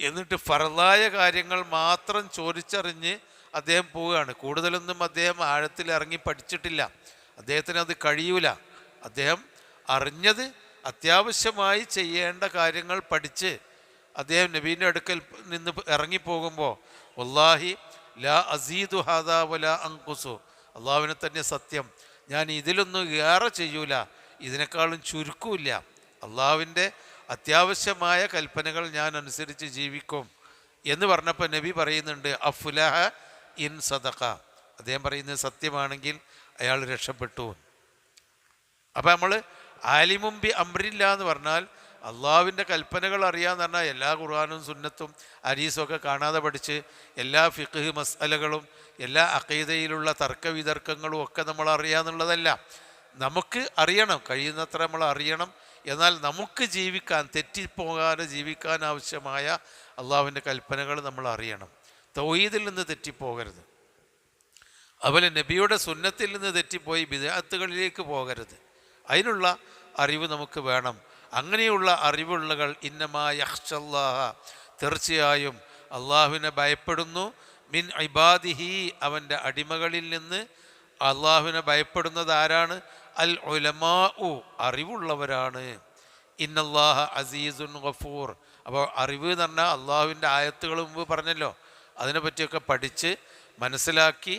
എന്നിട്ട് ഫർളായ കാര്യങ്ങൾ മാത്രം ചോദിച്ചറിഞ്ഞ് അദ്ദേഹം പോവുകയാണ്. കൂടുതലൊന്നും അദ്ദേഹം ആഴത്തിൽ ഇറങ്ങി പഠിച്ചിട്ടില്ല, അദ്ദേഹത്തിന് അത് കഴിയൂല. അദ്ദേഹം അറിഞ്ഞത് അത്യാവശ്യമായി ചെയ്യേണ്ട കാര്യങ്ങൾ പഠിച്ച് അദ്ദേഹം നബീൻ്റെ അടുക്കൽ നിന്ന് ഇറങ്ങിപ്പോകുമ്പോൾ വല്ലാഹി ലാ അസീദു ഹാദാ വലാ അൻഖുസു, അള്ളാഹുവിനെ തന്നെ സത്യം, ഞാൻ ഇതിലൊന്നും ഏറെ ചെയ്യൂല, ഇതിനേക്കാളും ചുരുക്കമില്ല. അള്ളാഹുവിൻ്റെ അത്യാവശ്യമായ കൽപ്പനകൾ ഞാൻ അനുസരിച്ച് ജീവിക്കും എന്ന് പറഞ്ഞപ്പോൾ നബി പറയുന്നുണ്ട് അഫ്ലഹ ഇൻ സദഖ, അദ്ദേഹം പറയുന്നത് സത്യമാണെങ്കിൽ അയാൾ രക്ഷപ്പെട്ടു. അപ്പം നമ്മൾ ആലിമും ബി അംറില്ല എന്ന് പറഞ്ഞാൽ അള്ളാഹുവിൻ്റെ കൽപ്പനകൾ അറിയാമെന്ന് പറഞ്ഞാൽ എല്ലാ ഖുർആനും സുന്നത്തും ഹദീസും ഒക്കെ കാണാതെ പഠിച്ച് എല്ലാ ഫിഖ്ഹ് മസ്അലകളും എല്ലാ അഖീദയിലുള്ള തർക്ക വിതർക്കങ്ങളും ഒക്കെ നമ്മൾ അറിയാമെന്നുള്ളതല്ല. നമുക്ക് അറിയണം, കഴിയുന്നത്ര നമ്മൾ അറിയണം. എന്നാൽ നമുക്ക് ജീവിക്കാൻ, തെറ്റിപ്പോകാതെ ജീവിക്കാൻ ആവശ്യമായ അള്ളാഹുവിൻ്റെ കൽപ്പനകൾ നമ്മൾ അറിയണം. തൗഹീദിൽ നിന്ന് തെറ്റിപ്പോകരുത്, അതുപോലെ നബിയുടെ സുന്നത്തിൽ നിന്ന് തെറ്റിപ്പോയി ബിദ്അത്തുകളിലേക്ക് പോകരുത്. അതിനുള്ള അറിവ് നമുക്ക് വേണം. അങ്ങനെയുള്ള അറിവുള്ളകൾ ഇന്നമാ യഖ്ഷല്ലാഹ, തീർച്ചയായും അള്ളാഹുവിനെ ഭയപ്പെടുന്നു, മിൻ ഇബാദിഹി, അവൻ്റെ അടിമകളിൽ നിന്ന്. അള്ളാഹുവിനെ ഭയപ്പെടുന്നത് ആരാണ്? അൽ ഉലമാഉ, അറിവുള്ളവരാണ്. ഇന്നല്ലാഹ അസീസുൻ ഗഫൂർ. അപ്പോൾ അറിവ് എന്ന് പറഞ്ഞാൽ അള്ളാഹുവിൻ്റെ ആയത്തുകൾ മുമ്പ് പറഞ്ഞല്ലോ, അതിനെപ്പറ്റിയൊക്കെ പഠിച്ച് മനസ്സിലാക്കി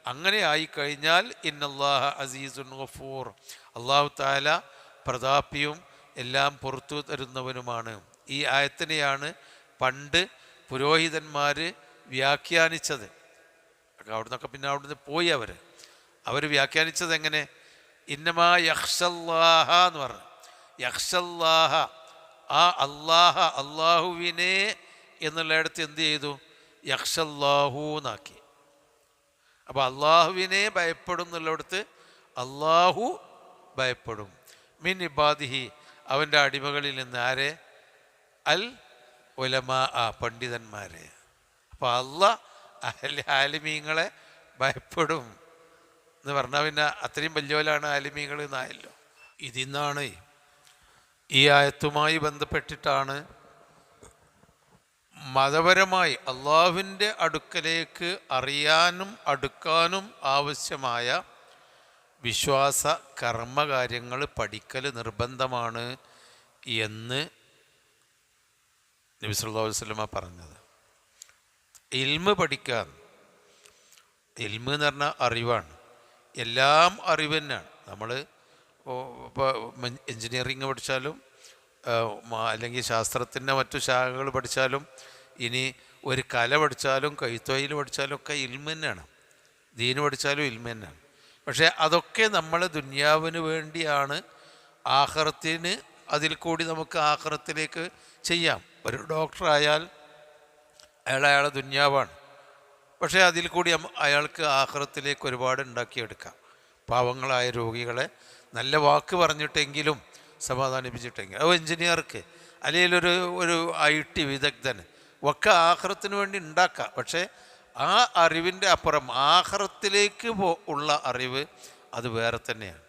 അങ്ങനെ ആയിക്കഴിഞ്ഞാൽ ഇന്നല്ലാഹ അസീസുൻ ഗഫൂർ, അള്ളാഹു തആല പ്രതാപിയും എല്ലാം പുറത്തു തരുന്നവനുമാണ്. ഈ ആയത്തിനെയാണ് പണ്ട് പുരോഹിതന്മാർ വ്യാഖ്യാനിച്ചത്. അവിടുന്നൊക്കെ പിന്നെ അവിടുന്ന് പോയി അവർ വ്യാഖ്യാനിച്ചത് എങ്ങനെ? ഇന്നമാ യഖ്ഷല്ലാഹ എന്ന് പറഞ്ഞു. യഖ്ഷല്ലാഹ, ആ അള്ളാഹുവിനെ എന്നുള്ളിടത്ത് എന്ത് ചെയ്തു? യഖ്ഷല്ലാഹു എന്നാക്കി. അപ്പോൾ അള്ളാഹുവിനെ ഭയപ്പെടും എന്നുള്ളിടത്ത് അള്ളാഹു ഭയപ്പെടും. മിൻ ഇബാദിഹി, അവൻ്റെ അടിമകളിൽ നിന്ന്. ആരെ? അൽ ഉലമാ, പണ്ഡിതന്മാരെ. അപ്പോൾ അള്ളാഹ് ആലിമീങ്ങളെ ഭയപ്പെടും എന്ന് പറഞ്ഞാൽ പിന്നെ അത്രയും വലിയവരാണ് ആലിമീങ്ങൾ എന്നായല്ലോ. ഇതിന്നാണ്, ഈ ആയത്തുമായി ബന്ധപ്പെട്ടിട്ടാണ് മതപരമായി അള്ളാഹുവിൻ്റെ അടുക്കലേക്ക് അറിയാനും അടുക്കാനും ആവശ്യമായ വിശ്വാസ കർമ്മകാര്യങ്ങൾ പഠിക്കൽ നിർബന്ധമാണ് എന്ന് നബി സല്ലല്ലാഹു അലൈഹി വസല്ലമ പറഞ്ഞത്. ഇൽമ് പഠിക്കാൻ, ഇൽമ് എന്ന് പറഞ്ഞാൽ അറിവാണ്, എല്ലാം അറിവ് തന്നെയാണ്. നമ്മൾ ഇപ്പോൾ എൻജിനീയറിങ് പഠിച്ചാലും അല്ലെങ്കിൽ ശാസ്ത്രത്തിൻ്റെ മറ്റു ശാഖകൾ പഠിച്ചാലും ഇനി ഒരു കല പഠിച്ചാലും കൈത്തൊഴിൽ പഠിച്ചാലും ഒക്കെ ഇൽമ് തന്നെയാണ്. ദീന് പഠിച്ചാലും ഇൽമ് തന്നെയാണ്. പക്ഷേ അതൊക്കെ നമ്മൾ ദുനിയാവിന് വേണ്ടിയാണ്. ആഖിറത്തിന് അതിൽ കൂടി നമുക്ക് ആഖിറത്തിലേക്ക് ചെയ്യാം. ഒരു ഡോക്ടറായാൽ അയാളെ ദുനിയാവാണ്, പക്ഷേ അതിൽ കൂടി അയാൾക്ക് ആഖിറത്തിലേക്ക് ഒരുപാട് ഉണ്ടാക്കിയെടുക്കാം. പാവങ്ങളായ രോഗികളെ നല്ല വാക്ക് പറഞ്ഞിട്ടെങ്കിലും സമാധാനിപ്പിച്ചിട്ടെങ്കിലും, അത് എഞ്ചിനീയർക്ക് അല്ലെങ്കിൽ ഒരു IT വിദഗ്ധന് ഒക്കെ ആഖിറത്തിന് വേണ്ടി ഉണ്ടാക്കാം. പക്ഷേ ആ അറിവിൻ്റെ അപ്പുറം ആഖിറത്തിലേക്ക് ഉള്ള അറിവ് അത് വേറെ തന്നെയാണ്.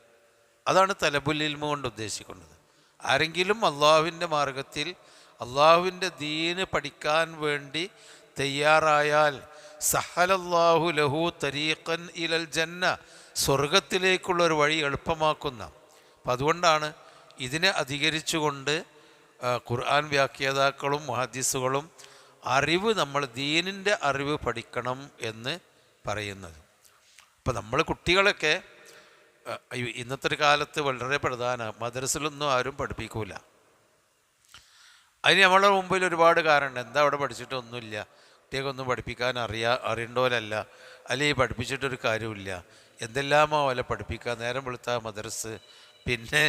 അതാണ് തലബുൽ ഇൽമ കൊണ്ട് ഉദ്ദേശിക്കുന്നത്. ആരെങ്കിലും അള്ളാഹുവിൻ്റെ മാർഗത്തിൽ അള്ളാഹുവിൻ്റെ ദീന് പഠിക്കാൻ വേണ്ടി തയ്യാറായാൽ സഹലല്ലാഹു ലഹു തരീഖൻ ഇലൽ ജന്ന, സ്വർഗത്തിലേക്കുള്ള ഒരു വഴി എളുപ്പമാക്കുന്ന. അപ്പം അതുകൊണ്ടാണ് ഇതിനെ അധികരിച്ചുകൊണ്ട് ഖുർആൻ വ്യാഖ്യാതാക്കളും മുഹദ്ദിസുകളും അറിവ്, നമ്മൾ ദീനിൻ്റെ അറിവ് പഠിക്കണം എന്ന് പറയുന്നത്. അപ്പം നമ്മൾ കുട്ടികളൊക്കെ ഇന്നത്തെ ഒരു കാലത്ത് വളരെ പ്രധാനമാണ്. മദ്രസയിലൊന്നും ആരും പഠിപ്പിക്കൂല. അതിന് നമ്മളുടെ മുമ്പിൽ ഒരുപാട് കാരണം. എന്താ അവിടെ പഠിച്ചിട്ടൊന്നുമില്ല, കുട്ടികൾക്കൊന്നും പഠിപ്പിക്കാൻ അറിയണ്ടോലല്ല, അല്ലെങ്കിൽ പഠിപ്പിച്ചിട്ടൊരു കാര്യമില്ല, എന്തെല്ലാമോ പോലെ പഠിപ്പിക്കുക. നേരം വെളുത്താൽ മദ്രസ്, പിന്നെ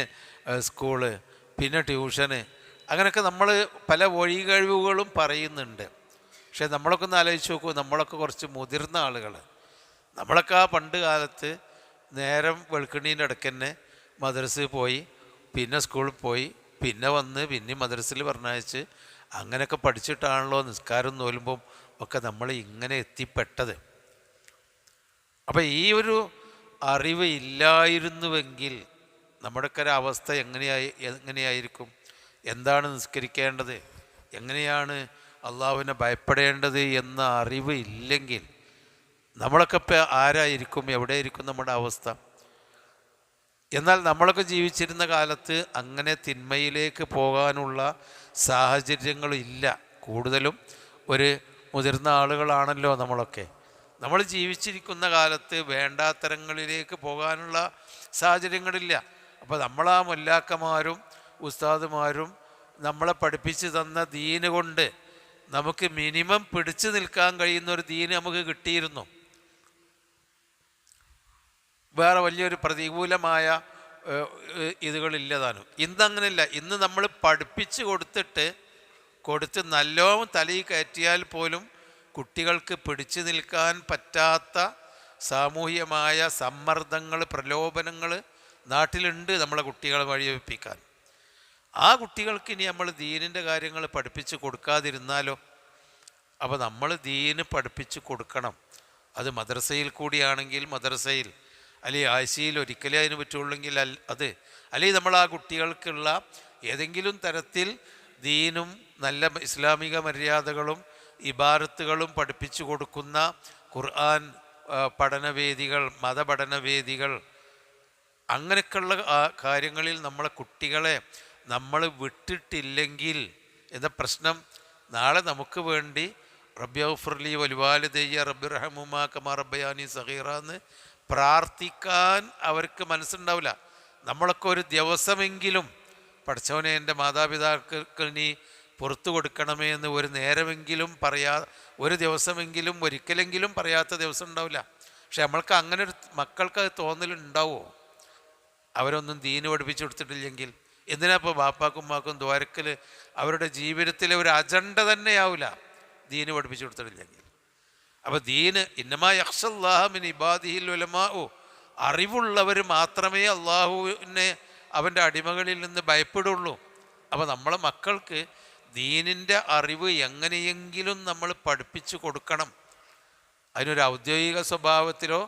സ്കൂള്, പിന്നെ ട്യൂഷന്, അങ്ങനെയൊക്കെ നമ്മൾ പല വഴികഴിവുകളും പറയുന്നുണ്ട്. പക്ഷേ നമ്മളൊക്കെ ഒന്ന് ആലോചിച്ച് നോക്കൂ, നമ്മളൊക്കെ കുറച്ച് മുതിർന്ന ആളുകൾ, നമ്മളൊക്കെ ആ പണ്ട് കാലത്ത് നേരം വെളുക്കണീൻ്റെ ഇടയ്ക്ക് തന്നെ മദ്രസയിൽ പോയി, പിന്നെ സ്കൂളിൽ പോയി, പിന്നെ വന്ന് പിന്നെ മദ്രസയിൽ പറഞ്ഞയച്ച് അങ്ങനെയൊക്കെ പഠിച്ചിട്ടാണല്ലോ നിസ്കാരം നോലുമ്പം ഒക്കെ നമ്മൾ ഇങ്ങനെ എത്തിപ്പെട്ടത്. അപ്പം ഈ ഒരു അറിവ് ഇല്ലായിരുന്നുവെങ്കിൽ നമ്മുടെയൊക്കെ ഒരു അവസ്ഥ എങ്ങനെയായിരിക്കും? എന്താണ് നിസ്കരിക്കേണ്ടത്, എങ്ങനെയാണ് അള്ളാഹുവിനെ ഭയപ്പെടേണ്ടത് എന്ന അറിവ് ഇല്ലെങ്കിൽ നമ്മളൊക്കെ ഇപ്പോൾ ആരായിരിക്കും, എവിടെയായിരിക്കും നമ്മുടെ അവസ്ഥ? എന്നാൽ നമ്മളൊക്കെ ജീവിച്ചിരുന്ന കാലത്ത് അങ്ങനെ തിന്മയിലേക്ക് പോകാനുള്ള സാഹചര്യങ്ങളില്ല. കൂടുതലും ഒരു മുതിർന്ന ആളുകളാണല്ലോ നമ്മളൊക്കെ. നമ്മൾ ജീവിച്ചിരിക്കുന്ന കാലത്ത് വേണ്ടാത്തരങ്ങളിലേക്ക് പോകാനുള്ള സാഹചര്യങ്ങളില്ല. അപ്പോൾ നമ്മളാ മൊല്ലാക്കന്മാരും ഉസ്താദുമാരും നമ്മളെ പഠിപ്പിച്ച് തന്ന ദീന് കൊണ്ട് നമുക്ക് മിനിമം പിടിച്ചു നിൽക്കാൻ കഴിയുന്ന ഒരു ദീന് നമുക്ക് കിട്ടിയിരുന്നു. വേറെ വലിയൊരു പ്രതികൂലമായ ഇതുകളില്ലതാനും. ഇന്നങ്ങനെയല്ല. ഇന്ന് നമ്മൾ പഠിപ്പിച്ച് കൊടുത്ത് നല്ലോണം തലയിൽ കയറ്റിയാൽ പോലും കുട്ടികൾക്ക് പിടിച്ചു നിൽക്കാൻ പറ്റാത്ത സാമൂഹികമായ സമ്മർദ്ദങ്ങൾ, പ്രലോഭനങ്ങൾ നാട്ടിലുണ്ട് നമ്മളെ കുട്ടികളെ വഴിവെപ്പിക്കാൻ. ആ കുട്ടികൾക്ക് ഇനി നമ്മൾ ദീനിൻ്റെ കാര്യങ്ങൾ പഠിപ്പിച്ച് കൊടുക്കാതിരുന്നാലോ? അപ്പോൾ നമ്മൾ ദീന് പഠിപ്പിച്ച് കൊടുക്കണം. അത് മദ്രസയിൽ കൂടിയാണെങ്കിൽ മദ്രസയിൽ, അല്ലെങ്കിൽ ആഴ്ചയിൽ ഒരിക്കലേ അതിന് പറ്റുള്ളെങ്കിൽ അത്, അല്ലെങ്കിൽ നമ്മൾ ആ കുട്ടികൾക്കുള്ള ഏതെങ്കിലും തരത്തിൽ ദീനും നല്ല ഇസ്ലാമിക മര്യാദകളും ഇബാറത്തുകളും പഠിപ്പിച്ചു കൊടുക്കുന്ന ഖുർആൻ പഠനവേദികൾ, മതപഠനവേദികൾ, അങ്ങനെയൊക്കെയുള്ള കാര്യങ്ങളിൽ നമ്മളെ കുട്ടികളെ നമ്മൾ വിട്ടിട്ടില്ലെങ്കിൽ എന്താ പ്രശ്നം? നാളെ നമുക്ക് വേണ്ടി റബ്ബിഗ്ഫിർലി വലിവാലിദയ്യ റബ്ബിർഹമുമാ കമാ റബ്ബയാനി സഗീറ എന്ന് പ്രാർത്ഥിക്കാൻ അവർക്ക് മനസ്സുണ്ടാവില്ല. നമ്മളൊക്കെ ഒരു ദിവസമെങ്കിലും പഠിച്ചവനെ എൻ്റെ മാതാപിതാക്കൾക്ക് നീ പുറത്തു കൊടുക്കണമേ എന്ന് ഒരു നേരമെങ്കിലും ഒരു ദിവസമെങ്കിലും ഒരിക്കലെങ്കിലും പറയാത്ത ദിവസം ഉണ്ടാവില്ല. പക്ഷെ നമ്മൾക്ക് അങ്ങനെ ഒരു മക്കൾക്ക് അത് തോന്നലുണ്ടാവുമോ? അവരൊന്നും ദീന് പഠിപ്പിച്ചു കൊടുത്തിട്ടില്ലെങ്കിൽ എന്തിനാ ഇപ്പോൾ ബാപ്പാക്കും ഉമ്മാക്കും ദ്വാരക്കൽ അവരുടെ ജീവിതത്തിലെ ഒരു അജണ്ട തന്നെയാവില്ല ദീന് പഠിപ്പിച്ചു കൊടുത്തിട്ടില്ലെങ്കിൽ. അപ്പോൾ ദീന് ഇന്നമാ യഖ്ശല്ലാഹ മിൻ ഇബാദിഹിൽ ഉലമാഉ, അറിവുള്ളവർ മാത്രമേ അള്ളാഹുവിനെ അവൻ്റെ അടിമകളിൽ നിന്ന് ഭയപ്പെടുള്ളൂ. അപ്പോൾ നമ്മളെ മക്കൾക്ക് ദീനിൻ്റെ അറിവ് എങ്ങനെയെങ്കിലും നമ്മൾ പഠിപ്പിച്ചു കൊടുക്കണം. അതിനൊരു ഔദ്യോഗിക സ്വഭാവത്തിലോ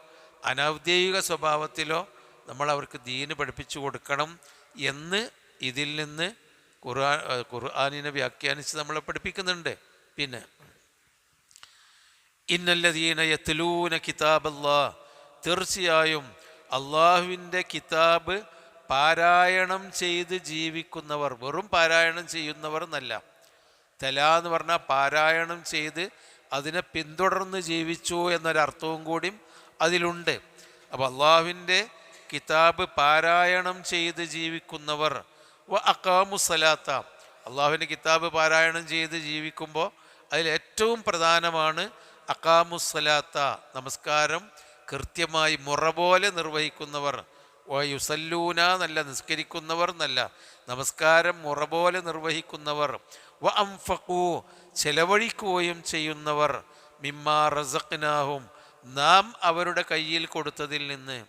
അനൗദ്യോഗിക സ്വഭാവത്തിലോ നമ്മൾ അവർക്ക് ദീന് പഠിപ്പിച്ചു കൊടുക്കണം എന്ന് ഇതിൽ നിന്ന് ഖുർആനിനെ വ്യാഖ്യാനിച്ച് നമ്മളെ പഠിപ്പിക്കുന്നുണ്ട്. പിന്നെ ഇന്നല്ലദീന യത്ലൂന കിതാബല്ലാഹ്, തീർച്ചയായും അള്ളാഹുവിൻ്റെ കിതാബ് പാരായണം ചെയ്ത് ജീവിക്കുന്നവർ, വെറും പാരായണം ചെയ്യുന്നവർ എന്നല്ല. തല എന്ന് പറഞ്ഞാൽ പാരായണം ചെയ്ത് അതിനെ പിന്തുടർന്ന് ജീവിച്ചു എന്നൊരർത്ഥവും കൂടിയും അതിലുണ്ട്. അപ്പോൾ അള്ളാഹുവിൻ്റെ കിതാബ് പാരായണം ചെയ്ത് ജീവിക്കുന്നവർ, വ അഖാമുസ്സലാത്ത, അള്ളാഹുവിൻ്റെ കിതാബ് പാരായണം ചെയ്ത് ജീവിക്കുമ്പോൾ അതിലേറ്റവും പ്രധാനമാണ് അഖാമുസ്സലാത്ത, നമസ്കാരം കൃത്യമായി മുറ പോലെ നിർവഹിക്കുന്നവർ. വ യുസല്ലൂന എന്നല്ല നിസ്കരിക്കുന്നവർ എന്നല്ല, നമസ്കാരം മുറ പോലെ നിർവഹിക്കുന്നവർ. വ അൻഫഖൂ, ചെലവഴിക്കുകയും ചെയ്യുന്നവർ. മിമ്മാ റസഖ്നാഹും, നാം അവരുടെ കയ്യിൽ കൊടുത്തതിൽ നിന്ന്.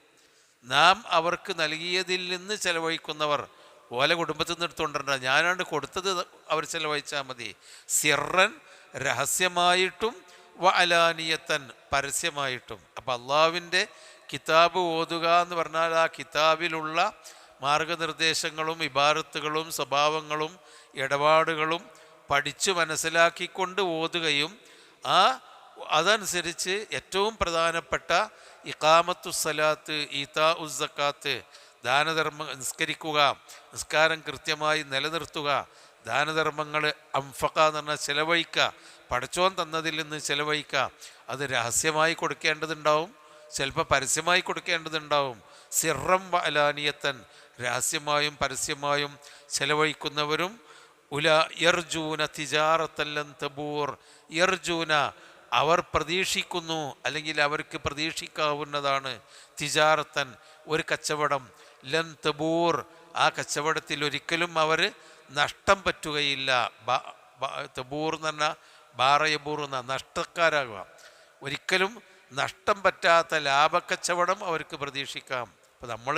നാം അവർക്ക് നൽകിയതിൽ നിന്ന് ചെലവഴിക്കുന്നവർ ഓല കുടുംബത്തിൽ നിന്ന് എടുത്തുകൊണ്ടിരണ്ട, ഞാനാണ്ട് കൊടുത്തത് അവർ ചെലവഴിച്ചാൽ മതി. സിർറൻ രഹസ്യമായിട്ടും വ അലാനിയത്തൻ പരസ്യമായിട്ടും. അപ്പം അള്ളാഹുവിൻ്റെ കിതാബ് ഓതുക എന്ന് പറഞ്ഞാൽ ആ കിതാബിലുള്ള മാർഗനിർദ്ദേശങ്ങളും ഇബാറത്തുകളും സ്വഭാവങ്ങളും ഇടപാടുകളും പഠിച്ചു മനസ്സിലാക്കിക്കൊണ്ട് ഓതുകയും അതനുസരിച്ച് ഏറ്റവും പ്രധാനപ്പെട്ട ഇഖാമത്തു സലാത്ത്, ഈതാ ഉസ്സക്കാത്ത്, ദാനധർമ്മ നിസ്കരിക്കുക, നിസ്കാരം കൃത്യമായി നിലനിർത്തുക, ദാനധർമ്മങ്ങൾ അംഫക എന്ന് പറഞ്ഞാൽ ചെലവഴിക്കുക, പടച്ചോൻ തന്നതിൽ നിന്ന് ചെലവഴിക്കുക. അത് രഹസ്യമായി കൊടുക്കേണ്ടതുണ്ടാവും, ചിലപ്പോൾ പരസ്യമായി കൊടുക്കേണ്ടതുണ്ടാവും. സിറം വ അലാനിയത്തൻ രഹസ്യമായും പരസ്യമായും ചെലവഴിക്കുന്നവരും യർജൂന തിജാറത്തല്ലൻ തബൂർ, യർജൂന അവർ പ്രതീക്ഷിക്കുന്നു, അല്ലെങ്കിൽ അവർക്ക് പ്രതീക്ഷിക്കാവുന്നതാണ്, തിജാറത്തൻ ഒരു കച്ചവടം, ലൻ തബൂർ ആ കച്ചവടത്തിൽ ഒരിക്കലും അവർ നഷ്ടം പറ്റുകയില്ല. തബൂർ എന്ന് പറഞ്ഞാൽ ബാറയബൂർ എന്ന നഷ്ടക്കാരാകുക, ഒരിക്കലും നഷ്ടം പറ്റാത്ത ലാഭക്കച്ചവടം അവർക്ക് പ്രതീക്ഷിക്കാം. അപ്പോൾ നമ്മൾ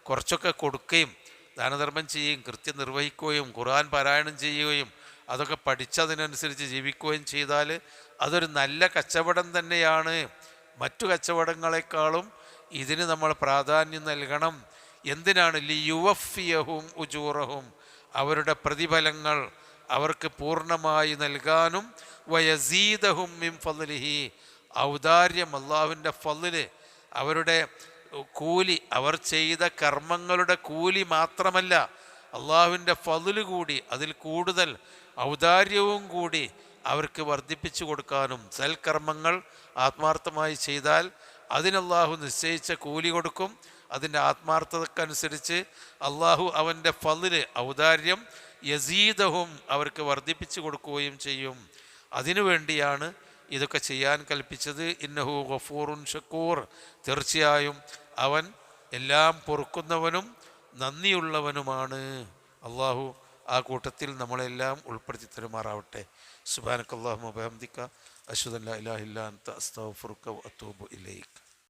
കുറച്ചൊക്കെ കൊടുക്കുകയും ദാനധർമ്മം ചെയ്യുകയും കൃത്യം നിർവഹിക്കുകയും ഖുർആൻ പാരായണം ചെയ്യുകയും അതൊക്കെ പഠിച്ചതിനനുസരിച്ച് ജീവിക്കുകയും ചെയ്താൽ അതൊരു നല്ല കച്ചവടം തന്നെയാണ്. മറ്റു കച്ചവടങ്ങളെക്കാളും ഇതിന് നമ്മൾ പ്രാധാന്യം നൽകണം. എന്തിനാണ്? ലിയുവഫിയഹും ഉജൂറഹും അവരുടെ പ്രതിഫലങ്ങൾ അവർക്ക് പൂർണ്ണമായി നൽകാനും, വയസീദഹും മിൻ ഫളിഹി ഔദാര്യം അള്ളാഹുവിൻ്റെ ഫളില് അവരുടെ കൂലി, അവർ ചെയ്ത കർമ്മങ്ങളുടെ കൂലി മാത്രമല്ല അള്ളാഹുവിൻ്റെ ഫളില് കൂടി, അതിൽ കൂടുതൽ ഔദാര്യവും കൂടി അവർക്ക് വർദ്ധിപ്പിച്ചു കൊടുക്കാനും, സൽക്കർമ്മങ്ങൾ ആത്മാർത്ഥമായി ചെയ്താൽ അതിന് അള്ളാഹു നിശ്ചയിച്ച കൂലി കൊടുക്കും. അതിൻ്റെ ആത്മാർത്ഥതക്കനുസരിച്ച് അള്ളാഹു അവൻ്റെ ഫളില് ഔദാര്യം യസീദഹും അവർക്ക് വർദ്ധിപ്പിച്ചു കൊടുക്കുകയും ചെയ്യും. അതിനു വേണ്ടിയാണ് ഇതൊക്കെ ചെയ്യാൻ കൽപ്പിച്ചത്. ഇന്നഹു ഗഫൂറുൻ ഷക്കൂർ, തീർച്ചയായും അവൻ എല്ലാം പൊറുക്കുന്നവനും നന്ദിയുള്ളവനുമാണ്. അള്ളാഹു ആ കൂട്ടത്തിൽ നമ്മളെല്ലാം ഉൾപ്പെടുത്തി തരുമാറാവട്ടെ. സുബ്ഹാനക്കല്ലാഹുമ്മ വബിഹംദിക അശ്ഹദു അല്ലാ ഇലാഹ ഇല്ലാ അൻത അസ്തഗ്ഫിറുക വഅതൂബു ഇലൈക്.